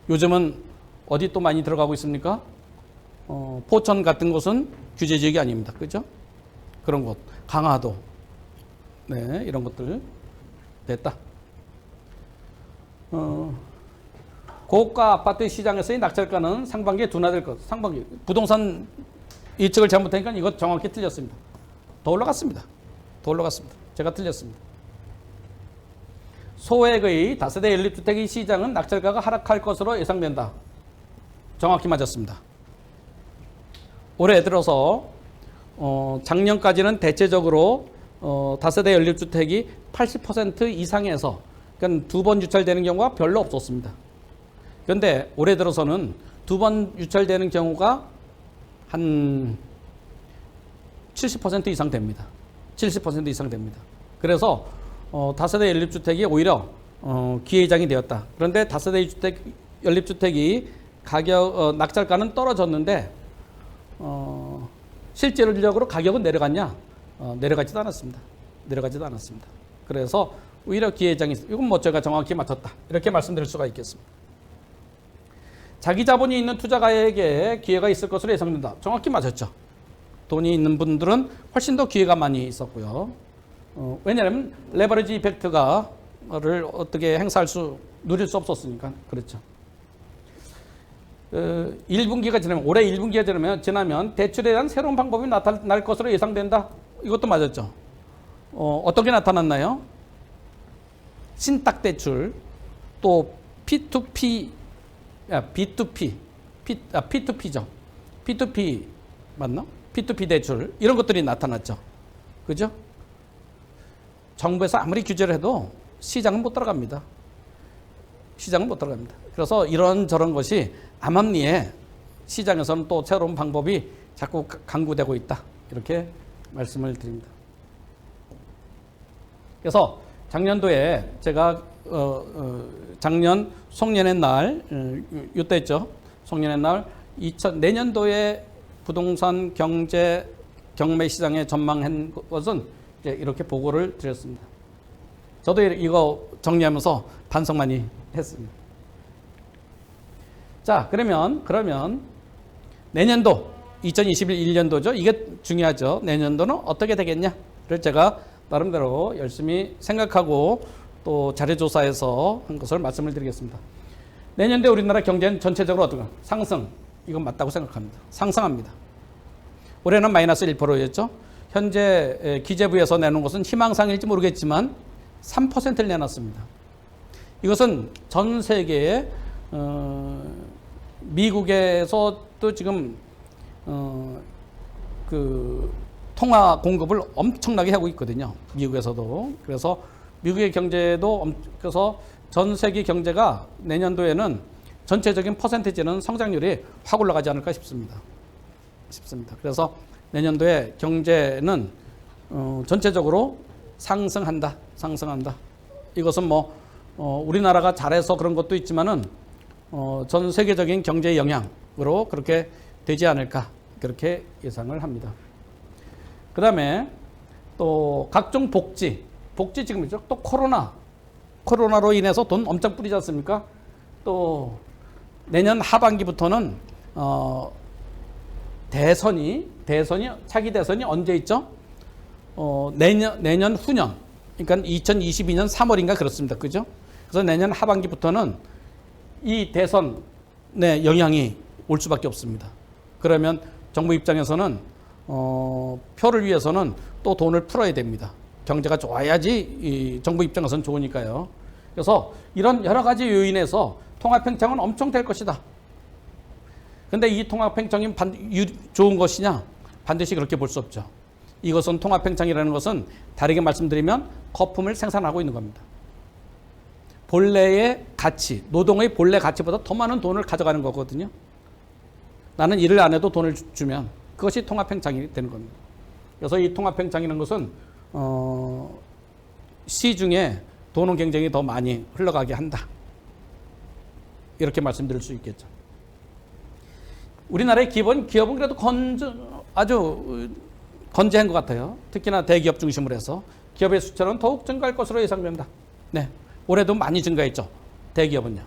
요즘은 어디 또 많이 들어가고 있습니까? 포천 같은 곳은 규제 지역이 아닙니다. 그죠? 그런 곳. 강화도. 네, 이런 것들 됐다. 고가 아파트 시장에서의 낙찰가는 상반기에 둔화될 것. 상반기. 부동산 예측을 잘못하니까 이것 정확히 틀렸습니다. 더 올라갔습니다. 더 올라갔습니다. 제가 틀렸습니다. 소액의 다세대 연립주택의 시장은 낙찰가가 하락할 것으로 예상된다. 정확히 맞았습니다. 올해 들어서 작년까지는 대체적으로 다세대 연립주택이 80% 이상에서 그러니까 2번 유찰되는 경우가 별로 없었습니다. 그런데 올해 들어서는 2번 유찰되는 경우가 한 70% 이상 됩니다. 70% 이상 됩니다. 그래서 다세대 연립주택이 오히려 기회장이 되었다. 그런데 다세대 연립주택이 낙찰가는 떨어졌는데 실질적으로 가격은 내려갔냐? 내려가지도 않았습니다. 내려가지도 않았습니다. 그래서 오히려 기회장이 이건 뭐 제가 정확히 맞췄다. 이렇게 말씀드릴 수가 있겠습니다. 자기 자본이 있는 투자가에게 기회가 있을 것으로 예상된다. 정확히 맞았죠. 돈이 있는 분들은 훨씬 더 기회가 많이 있었고요. 왜냐하면 레버리지 이펙트가를 어떻게 누릴 수 없었으니까. 그렇죠. 1분기가 지나면, 올해 1분기가 지나면 대출에 대한 새로운 방법이 나타날 것으로 예상된다. 이것도 맞았죠. 어떤 게 나타났나요? 신탁 대출, 또 P2P, B2P, P2P죠. P2P 맞나? P2P 대출 이런 것들이 나타났죠. 그죠? 정부에서 아무리 규제를 해도 시장은 못 들어갑니다. 시장은 못 들어갑니다. 그래서 이런저런 것이 암암리에 시장에서는 또 새로운 방법이 자꾸 강구되고 있다. 이렇게 말씀을 드립니다. 그래서 작년도에 제가 작년 송년의 날 이때였죠. 송년의 날 내년도에 부동산 경매 시장에 전망한 것은 이제 이렇게 보고를 드렸습니다. 저도 이거 정리하면서 반성 많이 했습니다. 자, 그러면 내년도 2021년도죠. 이게 중요하죠. 내년도는 어떻게 되겠냐를 제가 나름대로 열심히 생각하고 또 자료조사해서 한 것을 말씀을 드리겠습니다. 내년도에 우리나라 경제는 전체적으로 어떤가? 상승. 이건 맞다고 생각합니다. 상승합니다. 올해는 마이너스 1%였죠. 현재 기재부에서 내놓은 것은 희망상일지 모르겠지만 3%를 내놨습니다. 이것은 전 세계에 미국에서도 지금 그 통화 공급을 엄청나게 하고 있거든요. 미국에서도. 그래서 미국의 경제도 그래서 전 세계 경제가 내년도에는 전체적인 퍼센티지는 성장률이 확 올라가지 않을까 싶습니다. 그래서 내년도에 경제는 전체적으로 상승한다. 이것은 뭐 우리나라가 잘해서 그런 것도 있지만은 전 세계적인 경제의 영향으로 그렇게 되지 않을까 그렇게 예상을 합니다. 그 다음에 또 각종 복지 지금이죠. 또 코로나로 인해서 돈 엄청 뿌리지 않습니까? 또 내년 하반기부터는 차기 대선이 언제 있죠? 내년 후년, 그러니까 2022년 3월인가 그렇습니다. 그죠? 그래서 내년 하반기부터는 이 대선의 영향이 올 수밖에 없습니다. 그러면 정부 입장에서는 표를 위해서는 또 돈을 풀어야 됩니다. 경제가 좋아야지 이 정부 입장에서는 좋으니까요. 그래서 이런 여러 가지 요인에서 통합팽창은 엄청 될 것이다. 근데 이 통합팽창이 좋은 것이냐? 반드시 그렇게 볼 수 없죠. 이것은 통합팽창이라는 것은 다르게 말씀드리면 거품을 생산하고 있는 겁니다. 본래의 가치, 노동의 본래 가치보다 더 많은 돈을 가져가는 거거든요. 나는 일을 안 해도 돈을 주면 그것이 통합팽창이 되는 겁니다. 그래서 이 통합팽창이라는 것은 시중에 돈은 굉장히 더 많이 흘러가게 한다. 이렇게 말씀드릴 수 있겠죠. 우리나라의 기업은 그래도 아주 건재한 것 같아요. 특히나 대기업 중심으로 해서 기업의 숫자는 더욱 증가할 것으로 예상된다. 네, 올해도 많이 증가했죠. 대기업은요.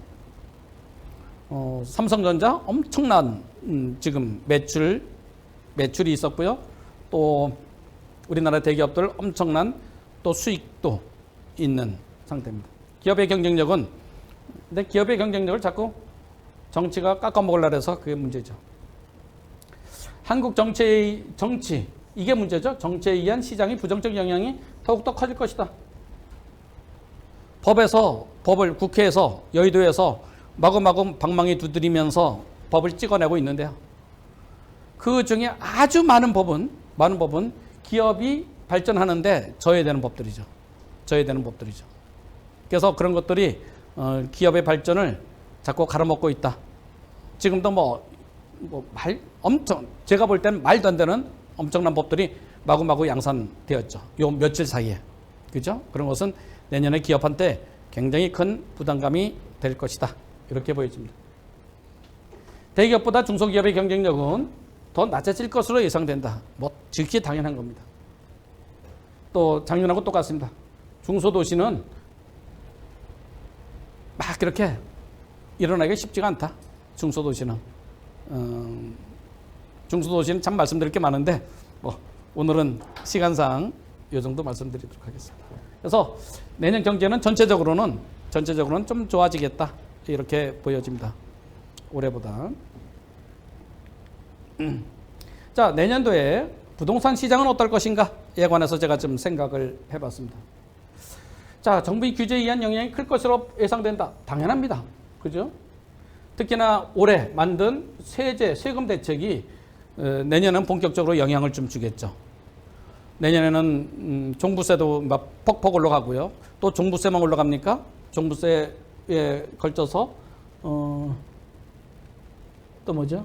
삼성전자 엄청난 지금 매출이 있었고요. 또 우리나라 대기업들 엄청난 또 수익도 있는 상태입니다. 기업의 경쟁력을 자꾸 정치가 깎아먹으려고 해서 그게 문제죠. 한국 정치 이게 문제죠. 정치에 의한 시장의 부정적 영향이 더욱더 커질 것이다. 국회에서 여의도에서 마구마구 방망이 두드리면서 법을 찍어내고 있는데요. 그 중에 아주 많은 법은 기업이 발전하는데 저해되는 법들이죠. 그래서 그런 것들이 기업의 발전을 자꾸 갈아먹고 있다. 지금도 제가 볼 때는 말도 안 되는 엄청난 법들이 마구마구 양산되었죠. 요 며칠 사이에. 그죠? 그런 것은 내년에 기업한테 굉장히 큰 부담감이 될 것이다. 이렇게 보여집니다. 대기업보다 중소기업의 경쟁력은 더 낮아질 것으로 예상된다. 즉시 당연한 겁니다. 또 작년하고 똑같습니다. 중소도시는 막 그렇게 일어나기가 쉽지가 않다. 중소도시는 참 말씀드릴 게 많은데 오늘은 시간상 이 정도 말씀드리도록 하겠습니다. 그래서 내년 경제는 전체적으로는 좀 좋아지겠다 이렇게 보여집니다. 올해보다. 자, 내년도에 부동산 시장은 어떨 것인가에 관해서 제가 좀 생각을 해봤습니다. 자, 정부의 규제에 의한 영향이 클 것으로 예상된다. 당연합니다. 그죠? 특히나 올해 만든 세금 대책이 내년은 본격적으로 영향을 좀 주겠죠. 내년에는 종부세도 막 퍽퍽 올라가고요. 또 종부세만 올라갑니까? 종부세에 걸쳐서 또 뭐죠?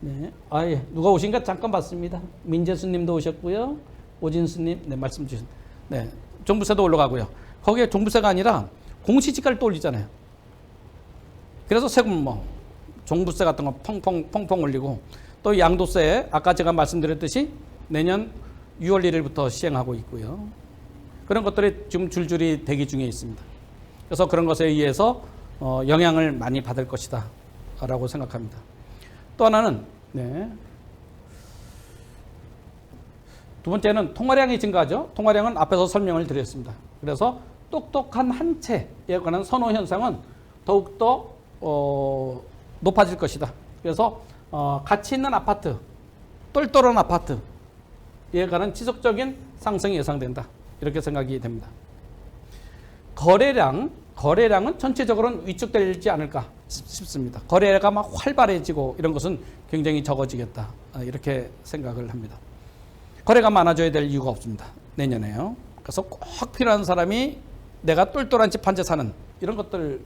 네, 예. 누가 오신가 잠깐 봤습니다. 민재수님도 오셨고요. 오진수님, 네, 말씀 주신. 네, 종부세도 올라가고요. 거기에 종부세가 아니라 공시지가를 또 올리잖아요. 그래서 세금 종부세 같은 거 펑펑 올리고 또 양도세 아까 제가 말씀드렸듯이 내년 6월 1일부터 시행하고 있고요. 그런 것들이 지금 줄줄이 대기 중에 있습니다. 그래서 그런 것에 의해서 영향을 많이 받을 것이다 라고 생각합니다. 또 하나는 두 번째는 통화량이 증가하죠. 통화량은 앞에서 설명을 드렸습니다. 그래서 똑똑한 한 채에 관한 선호 현상은 더욱더 높아질 것이다. 그래서 가치 있는 아파트, 똘똘한 아파트에 관한 지속적인 상승이 예상된다. 이렇게 생각이 됩니다. 거래량은 전체적으로는 위축되지 않을까 싶습니다. 거래가 막 활발해지고 이런 것은 굉장히 적어지겠다. 이렇게 생각을 합니다. 거래가 많아져야 될 이유가 없습니다. 내년에요. 그래서 꼭 필요한 사람이 내가 똘똘한 집 한 채 사는 이런 것들이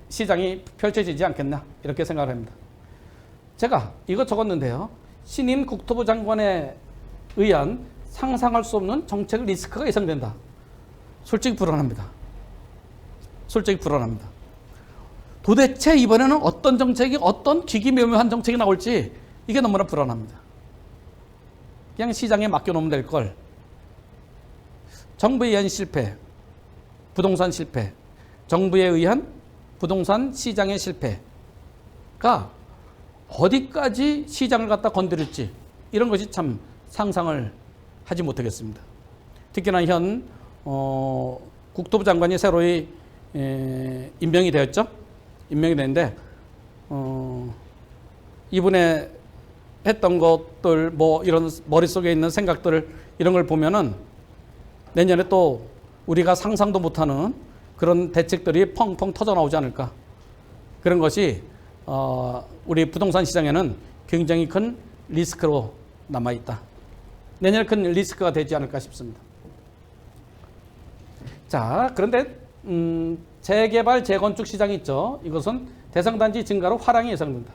시장이 펼쳐지지 않겠나 이렇게 생각을 합니다. 제가 이거 적었는데요. 신임 국토부 장관에 의한 상상할 수 없는 정책 리스크가 예상된다. 솔직히 불안합니다. 도대체 이번에는 어떤 정책이 어떤 기기묘묘한 정책이 나올지 이게 너무나 불안합니다. 그냥 시장에 맡겨놓으면 될 걸. 정부에 의한 실패, 부동산 실패, 정부에 의한 부동산 시장의 실패가 어디까지 시장을 갖다 건드릴지 이런 것이 참 상상을 하지 못하겠습니다. 특히나 현 국토부 장관이 새로이 임명이 되었죠. 임명이 됐는데 이분의 했던 것들 이런 머릿속에 있는 생각들 이런 걸 보면은 내년에 또 우리가 상상도 못하는 그런 대책들이 펑펑 터져 나오지 않을까. 그런 것이 우리 부동산 시장에는 굉장히 큰 리스크로 남아있다. 내년에 큰 리스크가 되지 않을까 싶습니다. 자, 그런데 재개발, 재건축 시장이 있죠. 이것은 대상단지 증가로 화랑이 예상된다.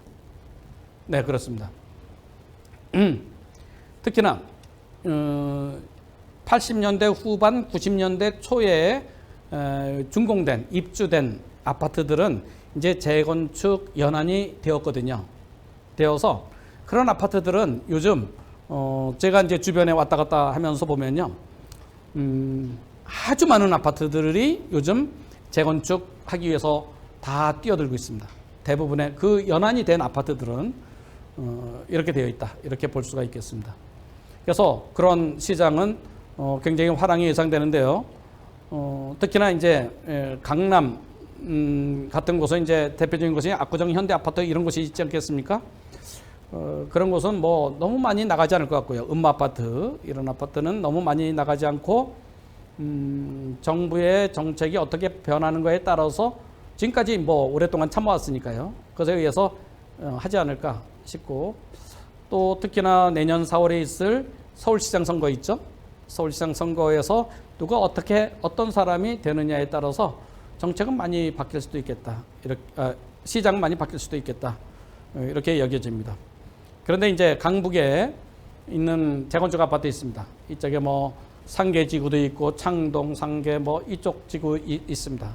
네, 그렇습니다. 특히나 80년대 후반, 90년대 초에 준공된, 입주된 아파트들은 이제 재건축 연한이 되었거든요. 되어서 그런 아파트들은 요즘 제가 이제 주변에 왔다 갔다 하면서 보면요. 아주 많은 아파트들이 요즘 재건축하기 위해서 다 뛰어들고 있습니다. 대부분의 그 연한이 된 아파트들은 이렇게 되어 있다. 이렇게 볼 수가 있겠습니다. 그래서 그런 시장은 굉장히 화랑이 예상되는데요. 특히나 이제 강남 같은 곳은 이제 대표적인 곳이 압구정 현대 아파트 이런 곳이 있지 않겠습니까? 그런 곳은 너무 많이 나가지 않을 것 같고요. 음마 아파트 이런 아파트는 너무 많이 나가지 않고 정부의 정책이 어떻게 변하는 거에 따라서 지금까지 오랫동안 참아왔으니까요. 그것에 의해서 하지 않을까 싶고 또 특히나 내년 4월에 있을 서울시장 선거 있죠. 서울시장 선거에서 누가 어떤 사람이 되느냐에 따라서 정책은 많이 바뀔 수도 있겠다. 시장은 많이 바뀔 수도 있겠다. 이렇게 여겨집니다. 그런데 이제 강북에 있는 재건축 아파트 있습니다. 이쪽에 상계지구도 있고 창동, 상계 이쪽 지구 있습니다.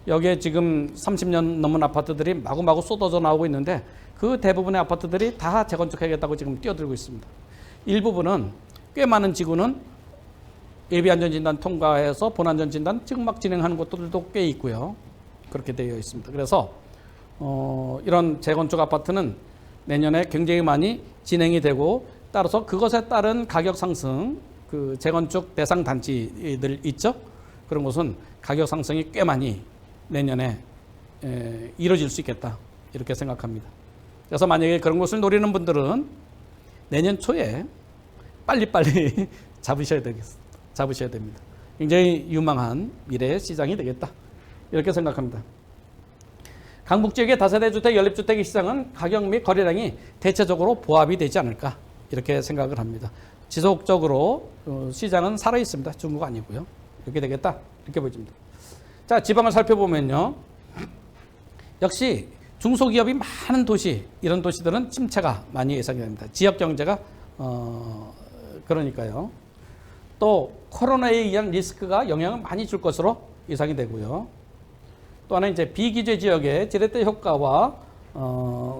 여기에 지금 30년 넘은 아파트들이 마구마구 쏟아져 나오고 있는데 그 대부분의 아파트들이 다 재건축하겠다고 지금 뛰어들고 있습니다. 일부분은 꽤 많은 지구는 예비안전진단 통과해서 본안전진단 지금 막 진행하는 곳들도 꽤 있고요. 그렇게 되어 있습니다. 그래서 이런 재건축 아파트는 내년에 굉장히 많이 진행이 되고 따라서 그것에 따른 가격 상승, 그 재건축 대상 단지들 있죠? 그런 곳은 가격 상승이 꽤 많이 내년에 이루어질 수 있겠다. 이렇게 생각합니다. 그래서 만약에 그런 곳을 노리는 분들은 내년 초에 빨리빨리 잡으셔야 됩니다. 굉장히 유망한 미래의 시장이 되겠다. 이렇게 생각합니다. 강북 지역의 다세대 주택, 연립주택의 시장은 가격 및 거래량이 대체적으로 보합이 되지 않을까 이렇게 생각을 합니다. 지속적으로 시장은 살아 있습니다. 중국 아니고요. 이렇게 되겠다. 이렇게 보여집니다. 자, 지방을 살펴보면요. 역시 중소기업이 많은 도시, 이런 도시들은 침체가 많이 예상이 됩니다. 지역 경제가 그러니까요. 또 코로나에 의한 리스크가 영향을 많이 줄 것으로 예상이 되고요. 또 하나 이제 비규제 지역의 지렛대 효과와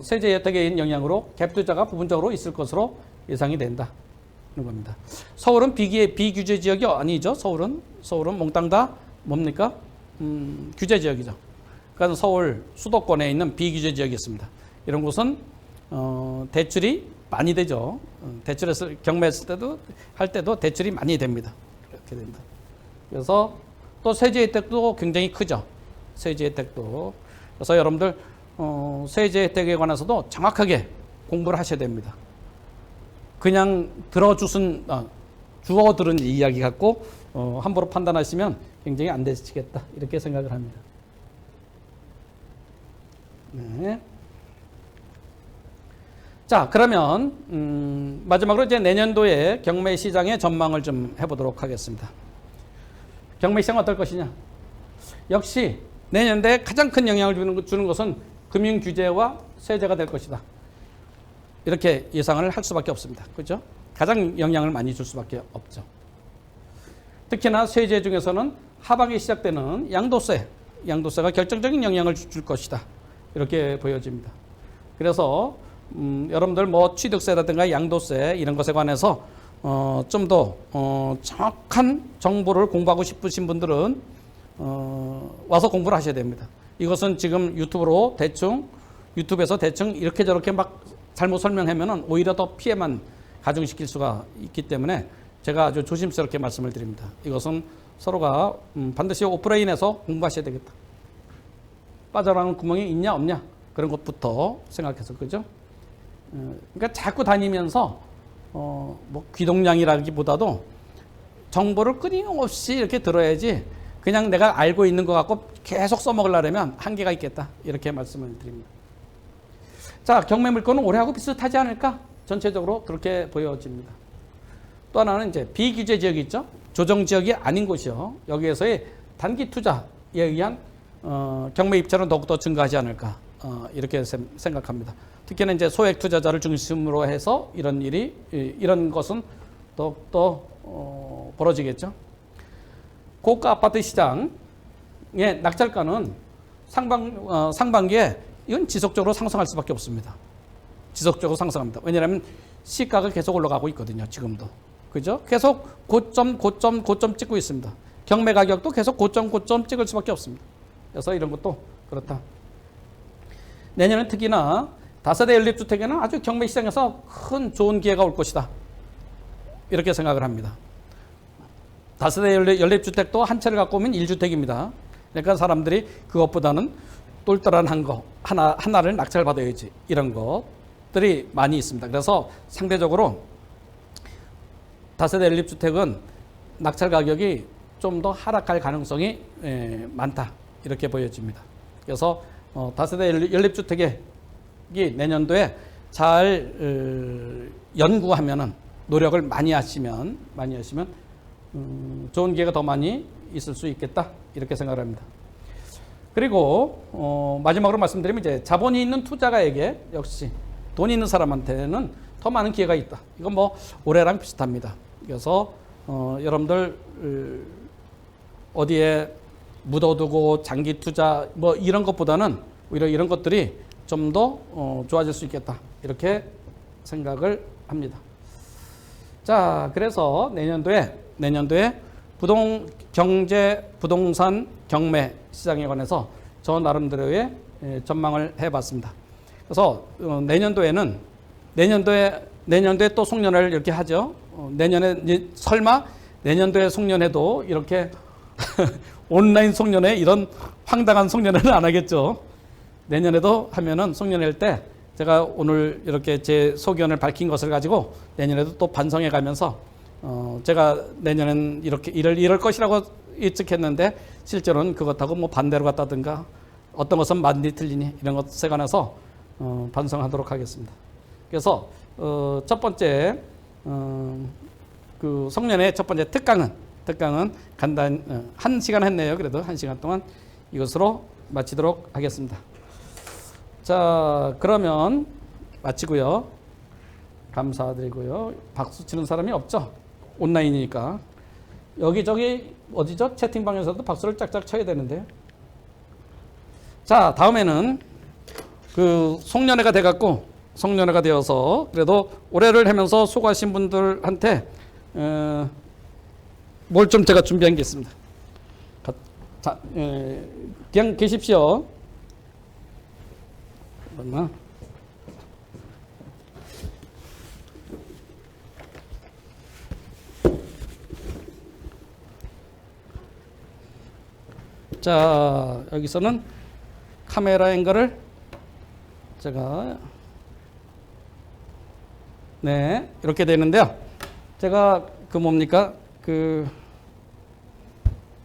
세제 혜택에 의한 영향으로 갭 투자가 부분적으로 있을 것으로 예상이 된다는 겁니다. 서울은 비규제 지역이 아니죠. 서울은 몽땅 다 뭡니까? 규제 지역이죠. 그러니까 서울 수도권에 있는 비규제 지역이 있습니다. 이런 곳은 대출이 많이 되죠. 대출했을 경매했을 때도 할 때도 대출이 많이 됩니다. 이렇게 됩니다. 그래서 또 세제 혜택도 굉장히 크죠. 세제 혜택도. 그래서 여러분들 세제 혜택에 관해서도 정확하게 공부를 하셔야 됩니다. 그냥 주워 들은 이야기 갖고 함부로 판단하시면 굉장히 안 되시겠다. 이렇게 생각을 합니다. 네. 자, 그러면 마지막으로 이제 내년도에 경매 시장의 전망을 좀 해보도록 하겠습니다. 경매 시장 어떨 것이냐? 역시 내년도에 가장 큰 영향을 주는 것은 금융 규제와 세제가 될 것이다. 이렇게 예상을 할 수밖에 없습니다. 그렇죠? 가장 영향을 많이 줄 수밖에 없죠. 특히나 세제 중에서는 하반기에 시작되는 양도세가 결정적인 영향을 줄 것이다. 이렇게 보여집니다. 그래서 여러분들 뭐 취득세라든가 양도세 이런 것에 관해서 좀 더 정확한 정보를 공부하고 싶으신 분들은 와서 공부를 하셔야 됩니다. 이것은 지금 유튜브에서 대충 이렇게 저렇게 막 잘못 설명하면은 오히려 더 피해만 가중시킬 수가 있기 때문에 제가 아주 조심스럽게 말씀을 드립니다. 이것은 서로가 반드시 오프라인에서 공부하셔야 되겠다. 빠져나가는 구멍이 있냐 없냐 그런 것부터 생각해서 그죠? 그러니까 자꾸 다니면서 뭐 귀동냥이라기보다도 정보를 끊임없이 이렇게 들어야지 그냥 내가 알고 있는 것 같고 계속 써먹으려면 한계가 있겠다. 이렇게 말씀을 드립니다. 자, 경매 물건은 올해하고 비슷하지 않을까? 전체적으로 그렇게 보여집니다. 또 하나는 이제 비규제 지역이 있죠. 조정 지역이 아닌 곳이요. 여기에서의 단기 투자에 의한 경매 입찰은 더욱더 증가하지 않을까? 이렇게 생각합니다. 특히나 이제 소액 투자자를 중심으로 해서 이런 것은 더욱더 벌어지겠죠. 고가 아파트 시장의 낙찰가는 상반기에 이건 지속적으로 상승할 수밖에 없습니다. 지속적으로 상승합니다. 왜냐하면 시가가 계속 올라가고 있거든요. 지금도. 그죠? 계속 고점 찍고 있습니다. 경매 가격도 계속 고점 찍을 수밖에 없습니다. 그래서 이런 것도 그렇다. 내년은 특히나 다세대 연립주택에는 아주 경매 시장에서 큰 좋은 기회가 올 것이다. 이렇게 생각을 합니다. 다세대 연립주택도 한 채를 갖고 오면 1주택입니다. 그러니까 사람들이 그것보다는 똘똘한 하나를 낙찰받아야지. 이런 것들이 많이 있습니다. 그래서 상대적으로 다세대 연립주택은 낙찰 가격이 좀 더 하락할 가능성이 많다. 이렇게 보여집니다. 그래서 다세대 연립주택이 내년도에 잘 연구하면은 노력을 많이 하시면 좋은 기회가 더 많이 있을 수 있겠다. 이렇게 생각을 합니다. 그리고 마지막으로 말씀드리면 이제 자본이 있는 투자가에게 역시 돈 있는 사람한테는 더 많은 기회가 있다. 이건 뭐 올해랑 비슷합니다. 그래서 여러분들 어디에 묻어두고 장기 투자 뭐 이런 것보다는 오히려 이런 것들이 좀 더 좋아질 수 있겠다. 이렇게 생각을 합니다. 자, 그래서 내년도에 부동산 경매 시장에 관해서 저 나름대로의 전망을 해봤습니다. 그래서 내년도에 내년도에 또 송년회를 이렇게 하죠. 내년에 설마 내년도에 송년회도 이렇게 온라인 송년회 이런 황당한 송년회는 안 하겠죠. 내년에도 하면은 송년회일 때 제가 오늘 이렇게 제 소견을 밝힌 것을 가지고 내년에도 또 반성해 가면서 제가 내년엔 이렇게 이럴 것이라고 예측했는데 실제로는 그것하고 뭐 반대로 갔다든가 어떤 것은 맞니 틀리니 이런 것에 관해서 반성하도록 하겠습니다. 그래서 첫 번째 그 송년회 첫 번째 특강은 간단히 1시간 했네요. 그래도 1시간 동안 이것으로 마치도록 하겠습니다. 자, 그러면 마치고요. 감사드리고요. 박수 치는 사람이 없죠? 온라인이니까. 여기저기 어디죠? 채팅방에서도 박수를 짝짝 쳐야 되는데. 자, 다음에는 그 송년회가 돼갖고 송년회가 되어서 그래도 올해를 하면서 수고하신 분들한테 뭘 좀 제가 준비한 게 있습니다. 자, 그냥 계십시오. 얼마? 자, 여기서는 카메라 앵글을 제가 네, 이렇게 되는데요. 제가 그 뭡니까? 그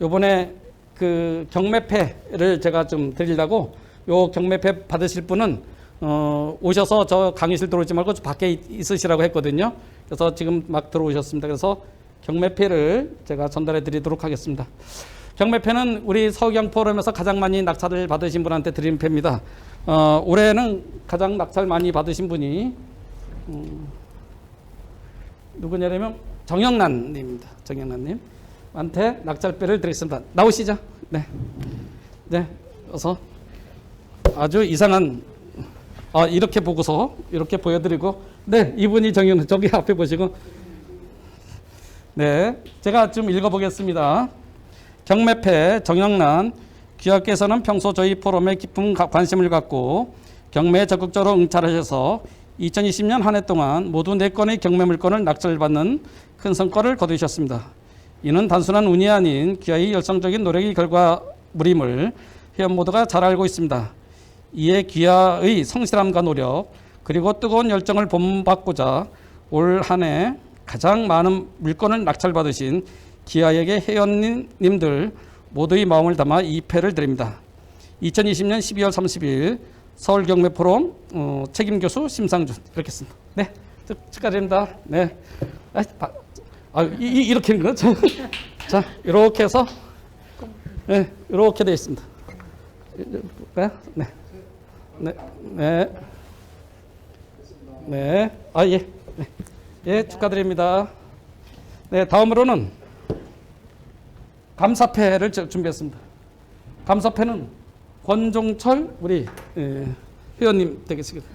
요번에 그 경매패를 제가 좀 드리려고 요 경매패 받으실 분은 오셔서 저 강의실 들어오지 말고 저 밖에 있으시라고 했거든요. 그래서 지금 막 들어오셨습니다. 그래서 경매패를 제가 전달해 드리도록 하겠습니다. 경매패는 우리 서경 포럼에서 가장 많이 낙찰을 받으신 분한테 드리는 패입니다. 올해는 가장 낙찰 많이 받으신 분이 누구냐면 정영란 님입니다. 정영란 님한테 낙찰패를 드리겠습니다. 나오시죠? 네. 네. 어서. 아주 이상한 이렇게 보고서 이렇게 보여드리고 네, 이분이 정영란 저기 앞에 보시고 네, 제가 좀 읽어보겠습니다. 경매패 정영란 귀하께서는 평소 저희 포럼에 깊은 관심을 갖고 경매에 적극적으로 응찰하셔서 2020년 한 해 동안 모두 4건의 경매 물건을 낙찰받는 큰 성과를 거두셨습니다. 이는 단순한 운이 아닌 귀하의 열성적인 노력의 결과물임을 회원 모두가 잘 알고 있습니다. 이에 귀하의 성실함과 노력 그리고 뜨거운 열정을 본받고자 올 한 해 가장 많은 물건을 낙찰받으신 귀하에게 회원님들 모두의 마음을 담아 이 패를 드립니다. 2020년 12월 30일 서울경매포럼 책임교수 심상준 이렇게 씁니다. 네, 축하드립니다. 네, 이렇게 하는 거죠. 자, 이렇게 해서 네, 이렇게 되어 있습니다. 볼까요? 네, 네, 네, 네, 예, 네, 예, 축하드립니다. 네, 다음으로는 감사패를 준비했습니다. 감사패는 권종철 우리 회원님 되겠습니다.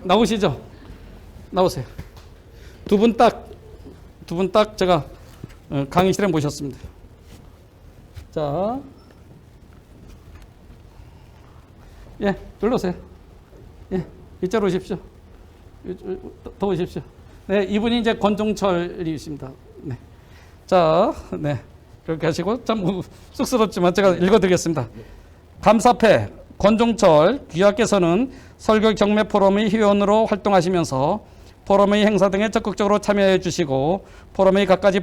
나오시죠? 나오세요. 두 분 딱 제가 강의실에 모셨습니다. 자, 예, 일로 오세요. 예, 이쪽으로 오십시오. 더 오십시오. 네, 이분이 이제 권종철이십니다. 네, 자, 네. 그렇게 하시고 참 쑥스럽지만 제가 읽어드리겠습니다. 감사패 권종철 귀하께서는 설교 경매 포럼의 회원으로 활동하시면서 포럼의 행사 등에 적극적으로 참여해 주시고 포럼에 갖가지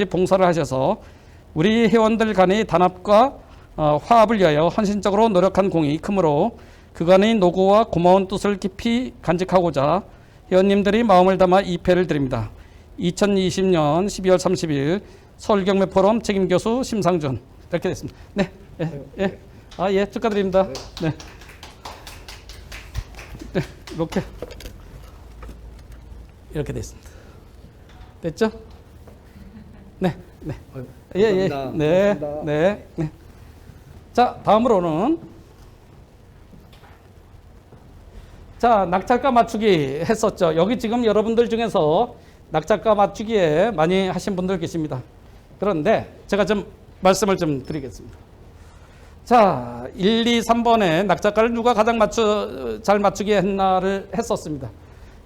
봉사를 하셔서 우리 회원들 간의 단합과 화합을 위하여 헌신적으로 노력한 공이 크므로 그간의 노고와 고마운 뜻을 깊이 간직하고자 회원님들이 마음을 담아 이 패를 드립니다. 2020년 12월 30일 서울경매포럼 책임교수 심상준 이렇게 됐습니다. 네, 예, 예, 예, 축하드립니다. 네, 네, 이렇게 됐습니다. 됐죠? 네, 네, 예, 예, 네, 네, 네. 자, 다음으로는 자 낙찰가 맞추기 했었죠. 여기 지금 여러분들 중에서 낙찰가 맞추기에 많이 하신 분들 계십니다. 그런데 제가 좀 말씀을 좀 드리겠습니다. 자, 1, 2, 3번에 낙찰가를 누가 가장 잘 맞추게 했나를 했었습니다.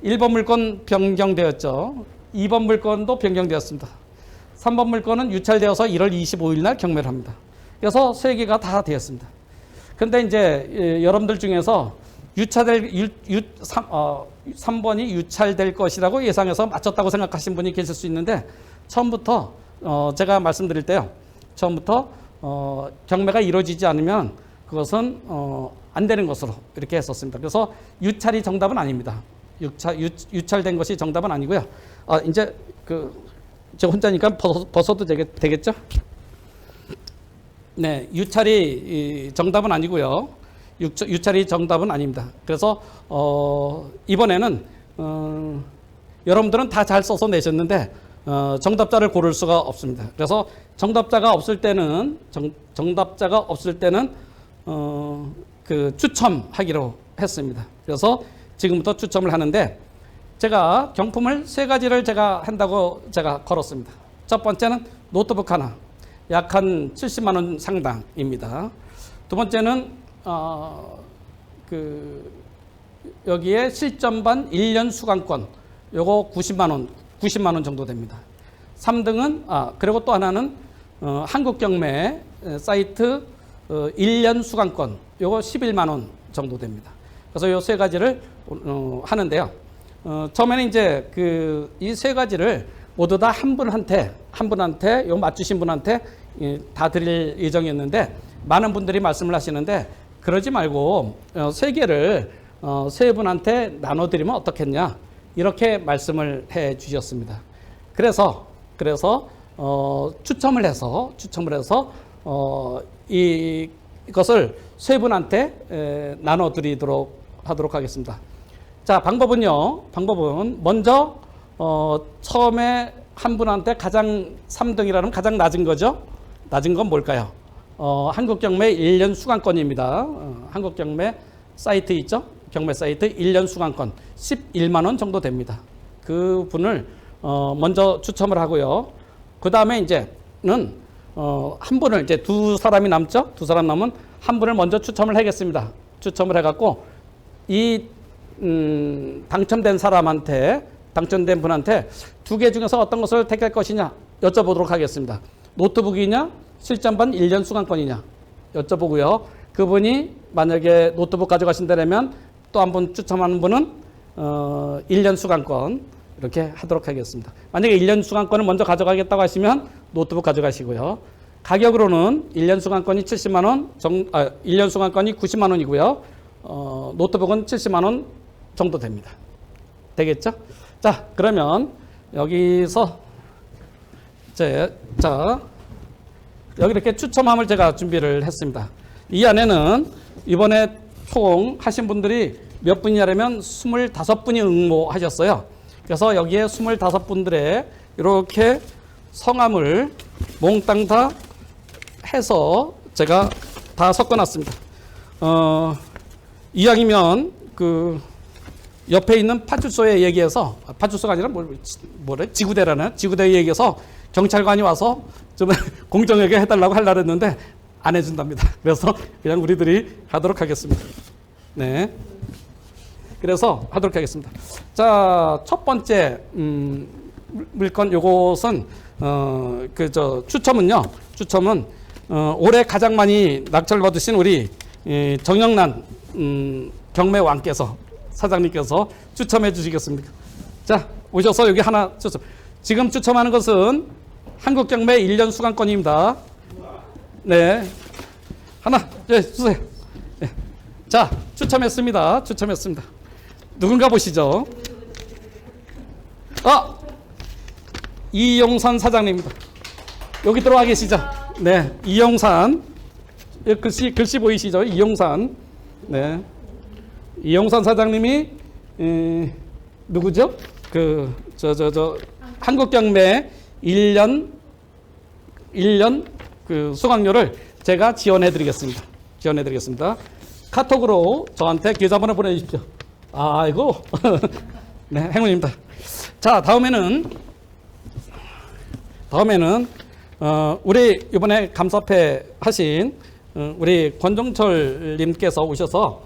1번 물건 변경되었죠. 2번 물건도 변경되었습니다. 3번 물건은 유찰되어서 1월 25일 날 경매를 합니다. 그래서 3개가 다 되었습니다. 그런데 이제 여러분들 중에서 3번이 유찰될 것이라고 예상해서 맞췄다고 생각하신 분이 계실 수 있는데, 처음부터 제가 말씀드릴 때요, 처음부터 경매가 이루어지지 않으면 그것은 안 되는 것으로 이렇게 했었습니다. 그래서 유찰이 정답은 아닙니다. 유찰된 것이 정답은 아니고요. 이제 저 혼자니까 벗어도 되겠죠? 네, 유찰이 정답은 아니고요. 유찰이 정답은 아닙니다. 그래서 이번에는 여러분들은 다 잘 써서 내셨는데 정답자를 고를 수가 없습니다. 그래서 정답자가 없을 때는 추첨하기로 했습니다. 그래서 지금부터 추첨을 하는데, 제가 경품을 3가지를 제가 한다고 제가 걸었습니다. 첫 번째는 노트북 하나, 약 한 70만 원 상당입니다. 두 번째는 여기에 실전반 1년 수강권, 요거 90만 원 정도 됩니다. 3등은 그리고 또 하나는 한국경매 사이트 1년 수강권, 요거 11만 원 정도 됩니다. 그래서 요 3가지를 하는데요. 처음에는 이제 이 3가지를 모두 다 한 분한테 요 맞추신 분한테 다 드릴 예정이었는데, 많은 분들이 말씀을 하시는데 그러지 말고 3개를 3분한테 나눠드리면 어떻겠냐, 이렇게 말씀을 해 주셨습니다. 그래서 추첨을 해서 이것을 3분한테 나눠드리도록 하도록 하겠습니다. 자, 방법은 먼저 처음에 한 분한테 가장 3등이라는 가장 낮은 거죠. 낮은 건 뭘까요? 한국경매 1년 수강권입니다. 한국경매 사이트 있죠? 경매 사이트 1년 수강권 11만 원 정도 됩니다. 그 분을 먼저 추첨을 하고요. 그 다음에 이제는 한 분을, 이제 2사람이 남죠? 2사람 남은 한 분을 먼저 추첨을 하겠습니다. 추첨을 해갖고 이 당첨된 분한테 2개 중에서 어떤 것을 택할 것이냐 여쭤보도록 하겠습니다. 노트북이냐 실전반 1년 수강권이냐 여쭤보고요. 그분이 만약에 노트북 가져가신다면 또 한 분 추첨하는 분은 1년 수강권 이렇게 하도록 하겠습니다. 만약에 1년 수강권을 먼저 가져가겠다고 하시면 노트북 가져가시고요. 가격으로는 1년 수강권이 70만 원, 1년 수강권이 90만 원이고요. 노트북은 70만 원 정도 됩니다. 되겠죠? 자, 그러면 여기서 여기 이렇게 추첨함을 제가 준비를 했습니다. 이 안에는 이번에 총 하신 분들이 몇 분이냐면 25분이 응모하셨어요. 그래서 여기에 25분들의 이렇게 성함을 몽땅 다 해서 제가 다 섞어놨습니다. 이왕이면 옆에 있는 파출소에 얘기해서, 파출소가 아니라 지구대에 얘기해서 경찰관이 와서 좀 공정하게 해달라고 하려고 했는데 안 해준답니다. 그래서 그냥 우리들이 하도록 하겠습니다. 네. 그래서 하도록 하겠습니다. 자, 첫 번째 물건 요것은 추첨은 올해 가장 많이 낙찰을 받으신 우리 정영란 경매왕께서, 사장님께서 추첨해 주시겠습니다. 자, 오셔서 여기 하나 추첨. 지금 추첨하는 것은 한국경매 1년 수강권입니다. 네. 하나, 주세요. 네. 자, 추첨했습니다. 누군가 보시죠. 이용산 사장님입니다. 여기 들어와 계시죠? 네. 이용산. 글씨 보이시죠? 이용산. 네. 이용산 사장님이, 누구죠? 한국경매 1년 수강료를 제가 지원해 드리겠습니다. 카톡으로 저한테 계좌번호 보내주십시오. 아이고. 네, 행운입니다. 자, 다음에는 우리 이번에 감사패 하신 우리 권종철 님께서 오셔서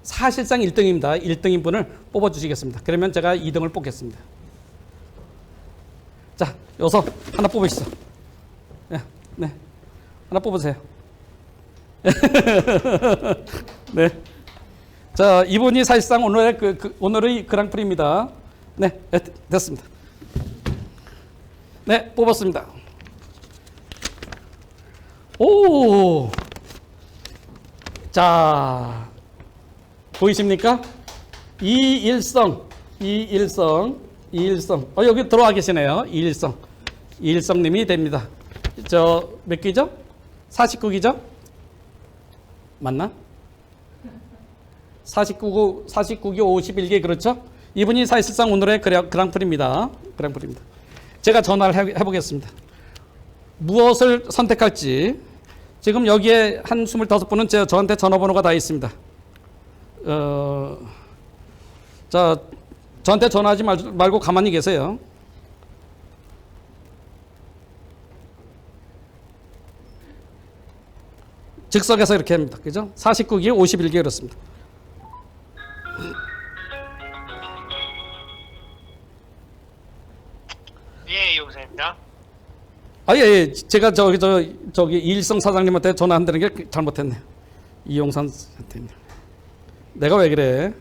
사실상 1등입니다. 1등인 분을 뽑아주시겠습니다. 그러면 제가 2등을 뽑겠습니다. 자, 여기서 하나 뽑으시죠. 네, 네. 하나 뽑으세요. 네. 자, 이분이 사실상 오늘의 그랑프리입니다. 네, 됐습니다. 네, 뽑았습니다. 오! 자, 보이십니까? 이일성. 여기 들어와 계시네요. 이일성 님이 됩니다. 몇 기죠? 49기죠? 맞나? 49기 51기 그렇죠? 이분이 사실상 오늘의 그랑프리입니다. 제가 전화를 해보겠습니다. 무엇을 선택할지. 지금 여기에 한 25분은 저한테 전화번호가 다 있습니다. 자, 저한테 전화하지 말고 가만히 계세요. 즉석에서 이렇게 합니다. 그죠? 49기, 51기 그렇습니다. 예, 여보세요입니다. 예. 제가 저기 이일성 사장님한테 전화 안 되는 게 잘못했네요. 이용산한테. 내가 왜 그래?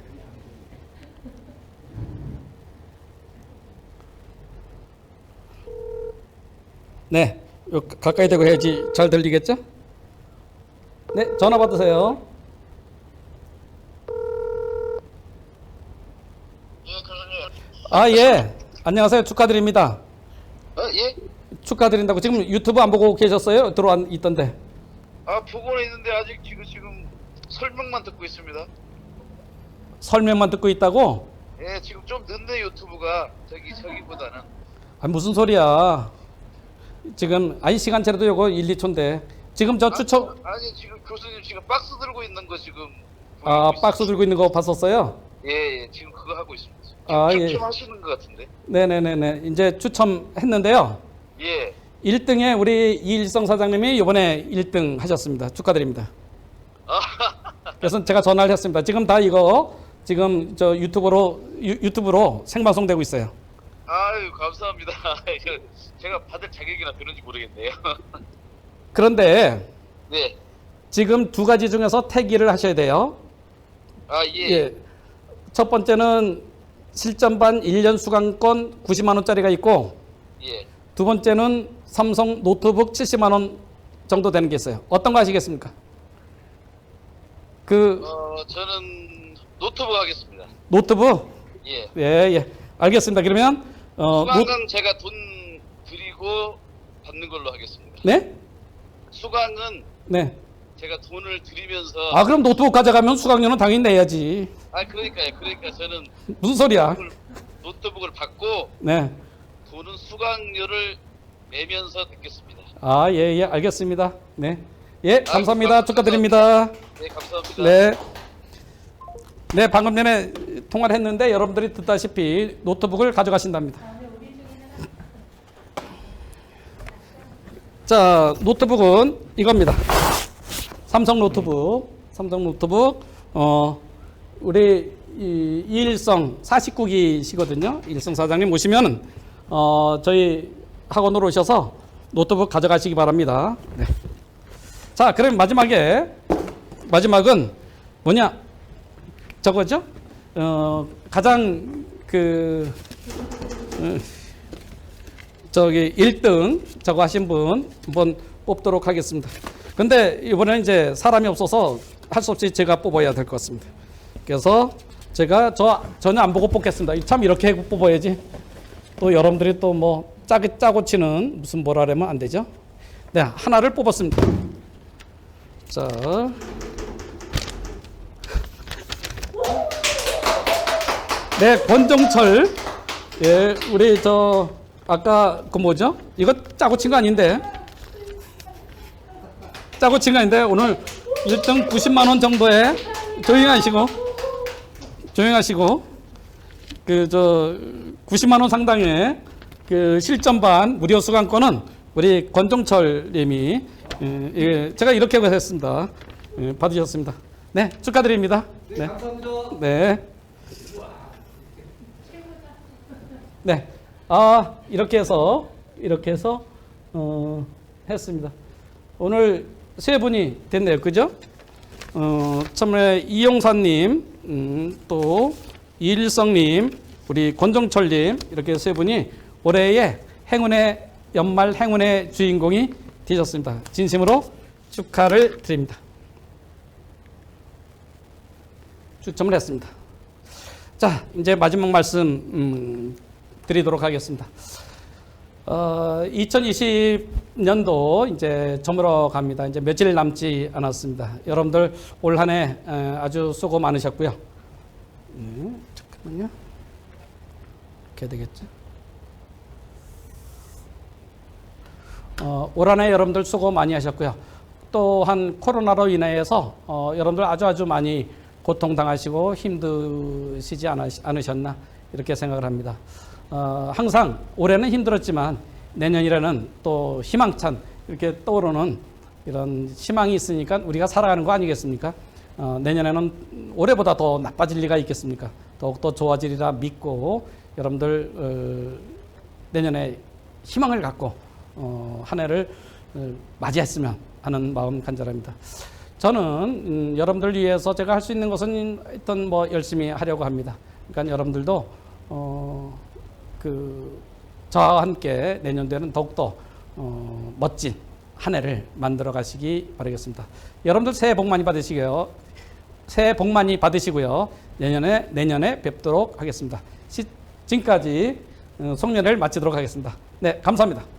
네, 가까이 대고 해야지 잘 들리겠죠? 네, 전화 받으세요. 예, 교수님. 예. 안녕하세요. 축하드립니다. 예? 축하드린다고. 지금 유튜브 안 보고 계셨어요? 들어와 있던데. 보고는 있는데 아직 지금 설명만 듣고 있습니다. 설명만 듣고 있다고? 예, 지금 좀 늦네 유튜브가 저기보다는. 무슨 소리야. 지금 시간차로도 요거 1, 2초인데. 지금 저 추첨 지금 교수님 지금 박스 들고 있는 거 지금 박스 들고 있는 거 봤었어요? 예, 지금 그거 하고 있습니다. 예. 추첨하시는 것 같은데. 네네네네. 이제 추첨했는데요. 예. 1등에 우리 이일성 사장님이 이번에 1등 하셨습니다. 축하드립니다. 그래서 제가 전화를 했습니다. 지금 다 이거 지금 저 유튜브로 생방송되고 있어요. 아유, 감사합니다. 제가 받을 자격이나 되는지 모르겠네요. 그런데 네. 지금 두 가지 중에서 택일을 하셔야 돼요. 예. 첫 번째는 실전반 1년 수강권 90만 원짜리가 있고, 예. 두 번째는 삼성 노트북 70만 원 정도 되는 게 있어요. 어떤 거 하시겠습니까? 저는 노트북 하겠습니다. 노트북? 예. 예. 알겠습니다. 그러면 수강은 제가 돈 드리고 받는 걸로 하겠습니다. 네? 수강은 네. 제가 돈을 드리면서 그럼 노트북 가져가면 수강료는 당연히 내야지. 그러니까 저는 무슨 소리야? 노트북을 받고 네. 돈은 수강료를 내면서 듣겠습니다. 예. 알겠습니다. 네. 예, 감사합니다. 감사합니다. 축하드립니다. 네, 감사합니다. 네. 네, 방금 전에 통화를 했는데 여러분들이 듣다시피 노트북을 가져가신답니다. 자, 노트북은 이겁니다. 삼성 노트북. 우리 이일성 49기시거든요. 이일성 사장님 오시면은 저희 학원으로 오셔서 노트북 가져가시기 바랍니다. 네. 자, 그럼 마지막은 뭐냐? 저거죠? 가장 저기 1등 저거 하신 분 한번 뽑도록 하겠습니다. 근데 이번에는 이제 사람이 없어서 할 수 없이 제가 뽑아야 될 것 같습니다. 그래서 제가 전혀 안 보고 뽑겠습니다. 참 이렇게 뽑아야지. 또 여러분들이 또 뭐 짜고 치는 무슨 뭐라면 안 되죠? 네, 하나를 뽑았습니다. 자. 네, 권종철. 예, 우리 아까 뭐죠? 이거 짜고 친 거 아닌데. 짜고 친 거 아닌데 오늘 1등 90만 원 정도에 조용히 하시고 90만 원 상당의 실전반 무료 수강권은 우리 권종철 님이 제가 이렇게 했습니다. 받으셨습니다. 네, 축하드립니다. 네, 감사합니다. 네. 네. 이렇게 해서 했습니다. 오늘 세 분이 됐네요. 그죠? 처음에 이용사님, 또 이일성님, 우리 권정철님, 이렇게 세 분이 올해의 행운의 연말 행운의 주인공이 되셨습니다. 진심으로 축하를 드립니다. 추첨을 했습니다. 자, 이제 마지막 말씀 드리도록 하겠습니다. 2020년도 이제 저물어 갑니다. 이제 며칠 남지 않았습니다. 여러분들 올 한 해 아주 수고 많으셨고요. 잠깐만요. 이렇게 되겠죠. 올 한 해 여러분들 수고 많이 하셨고요. 또한 코로나로 인해서 여러분들 아주 많이 고통당하시고 힘드시지 않으셨나 이렇게 생각을 합니다. 항상 올해는 힘들었지만 내년이라는 또 희망찬 이렇게 떠오르는 이런 희망이 있으니까 우리가 살아가는 거 아니겠습니까? 내년에는 올해보다 더 나빠질 리가 있겠습니까? 더욱더 좋아지리라 믿고 여러분들 내년에 희망을 갖고 한 해를 맞이했으면 하는 마음 간절합니다. 저는 여러분들 위해서 제가 할 수 있는 것은 일단 뭐 열심히 하려고 합니다. 그러니까 여러분들도 저와 함께 내년도에는 더욱더 멋진 한 해를 만들어 가시기 바라겠습니다. 여러분들 새해 복 많이 받으시고요. 새해 복 많이 받으시고요. 내년에 뵙도록 하겠습니다. 지금까지 송년회를 마치도록 하겠습니다. 네, 감사합니다.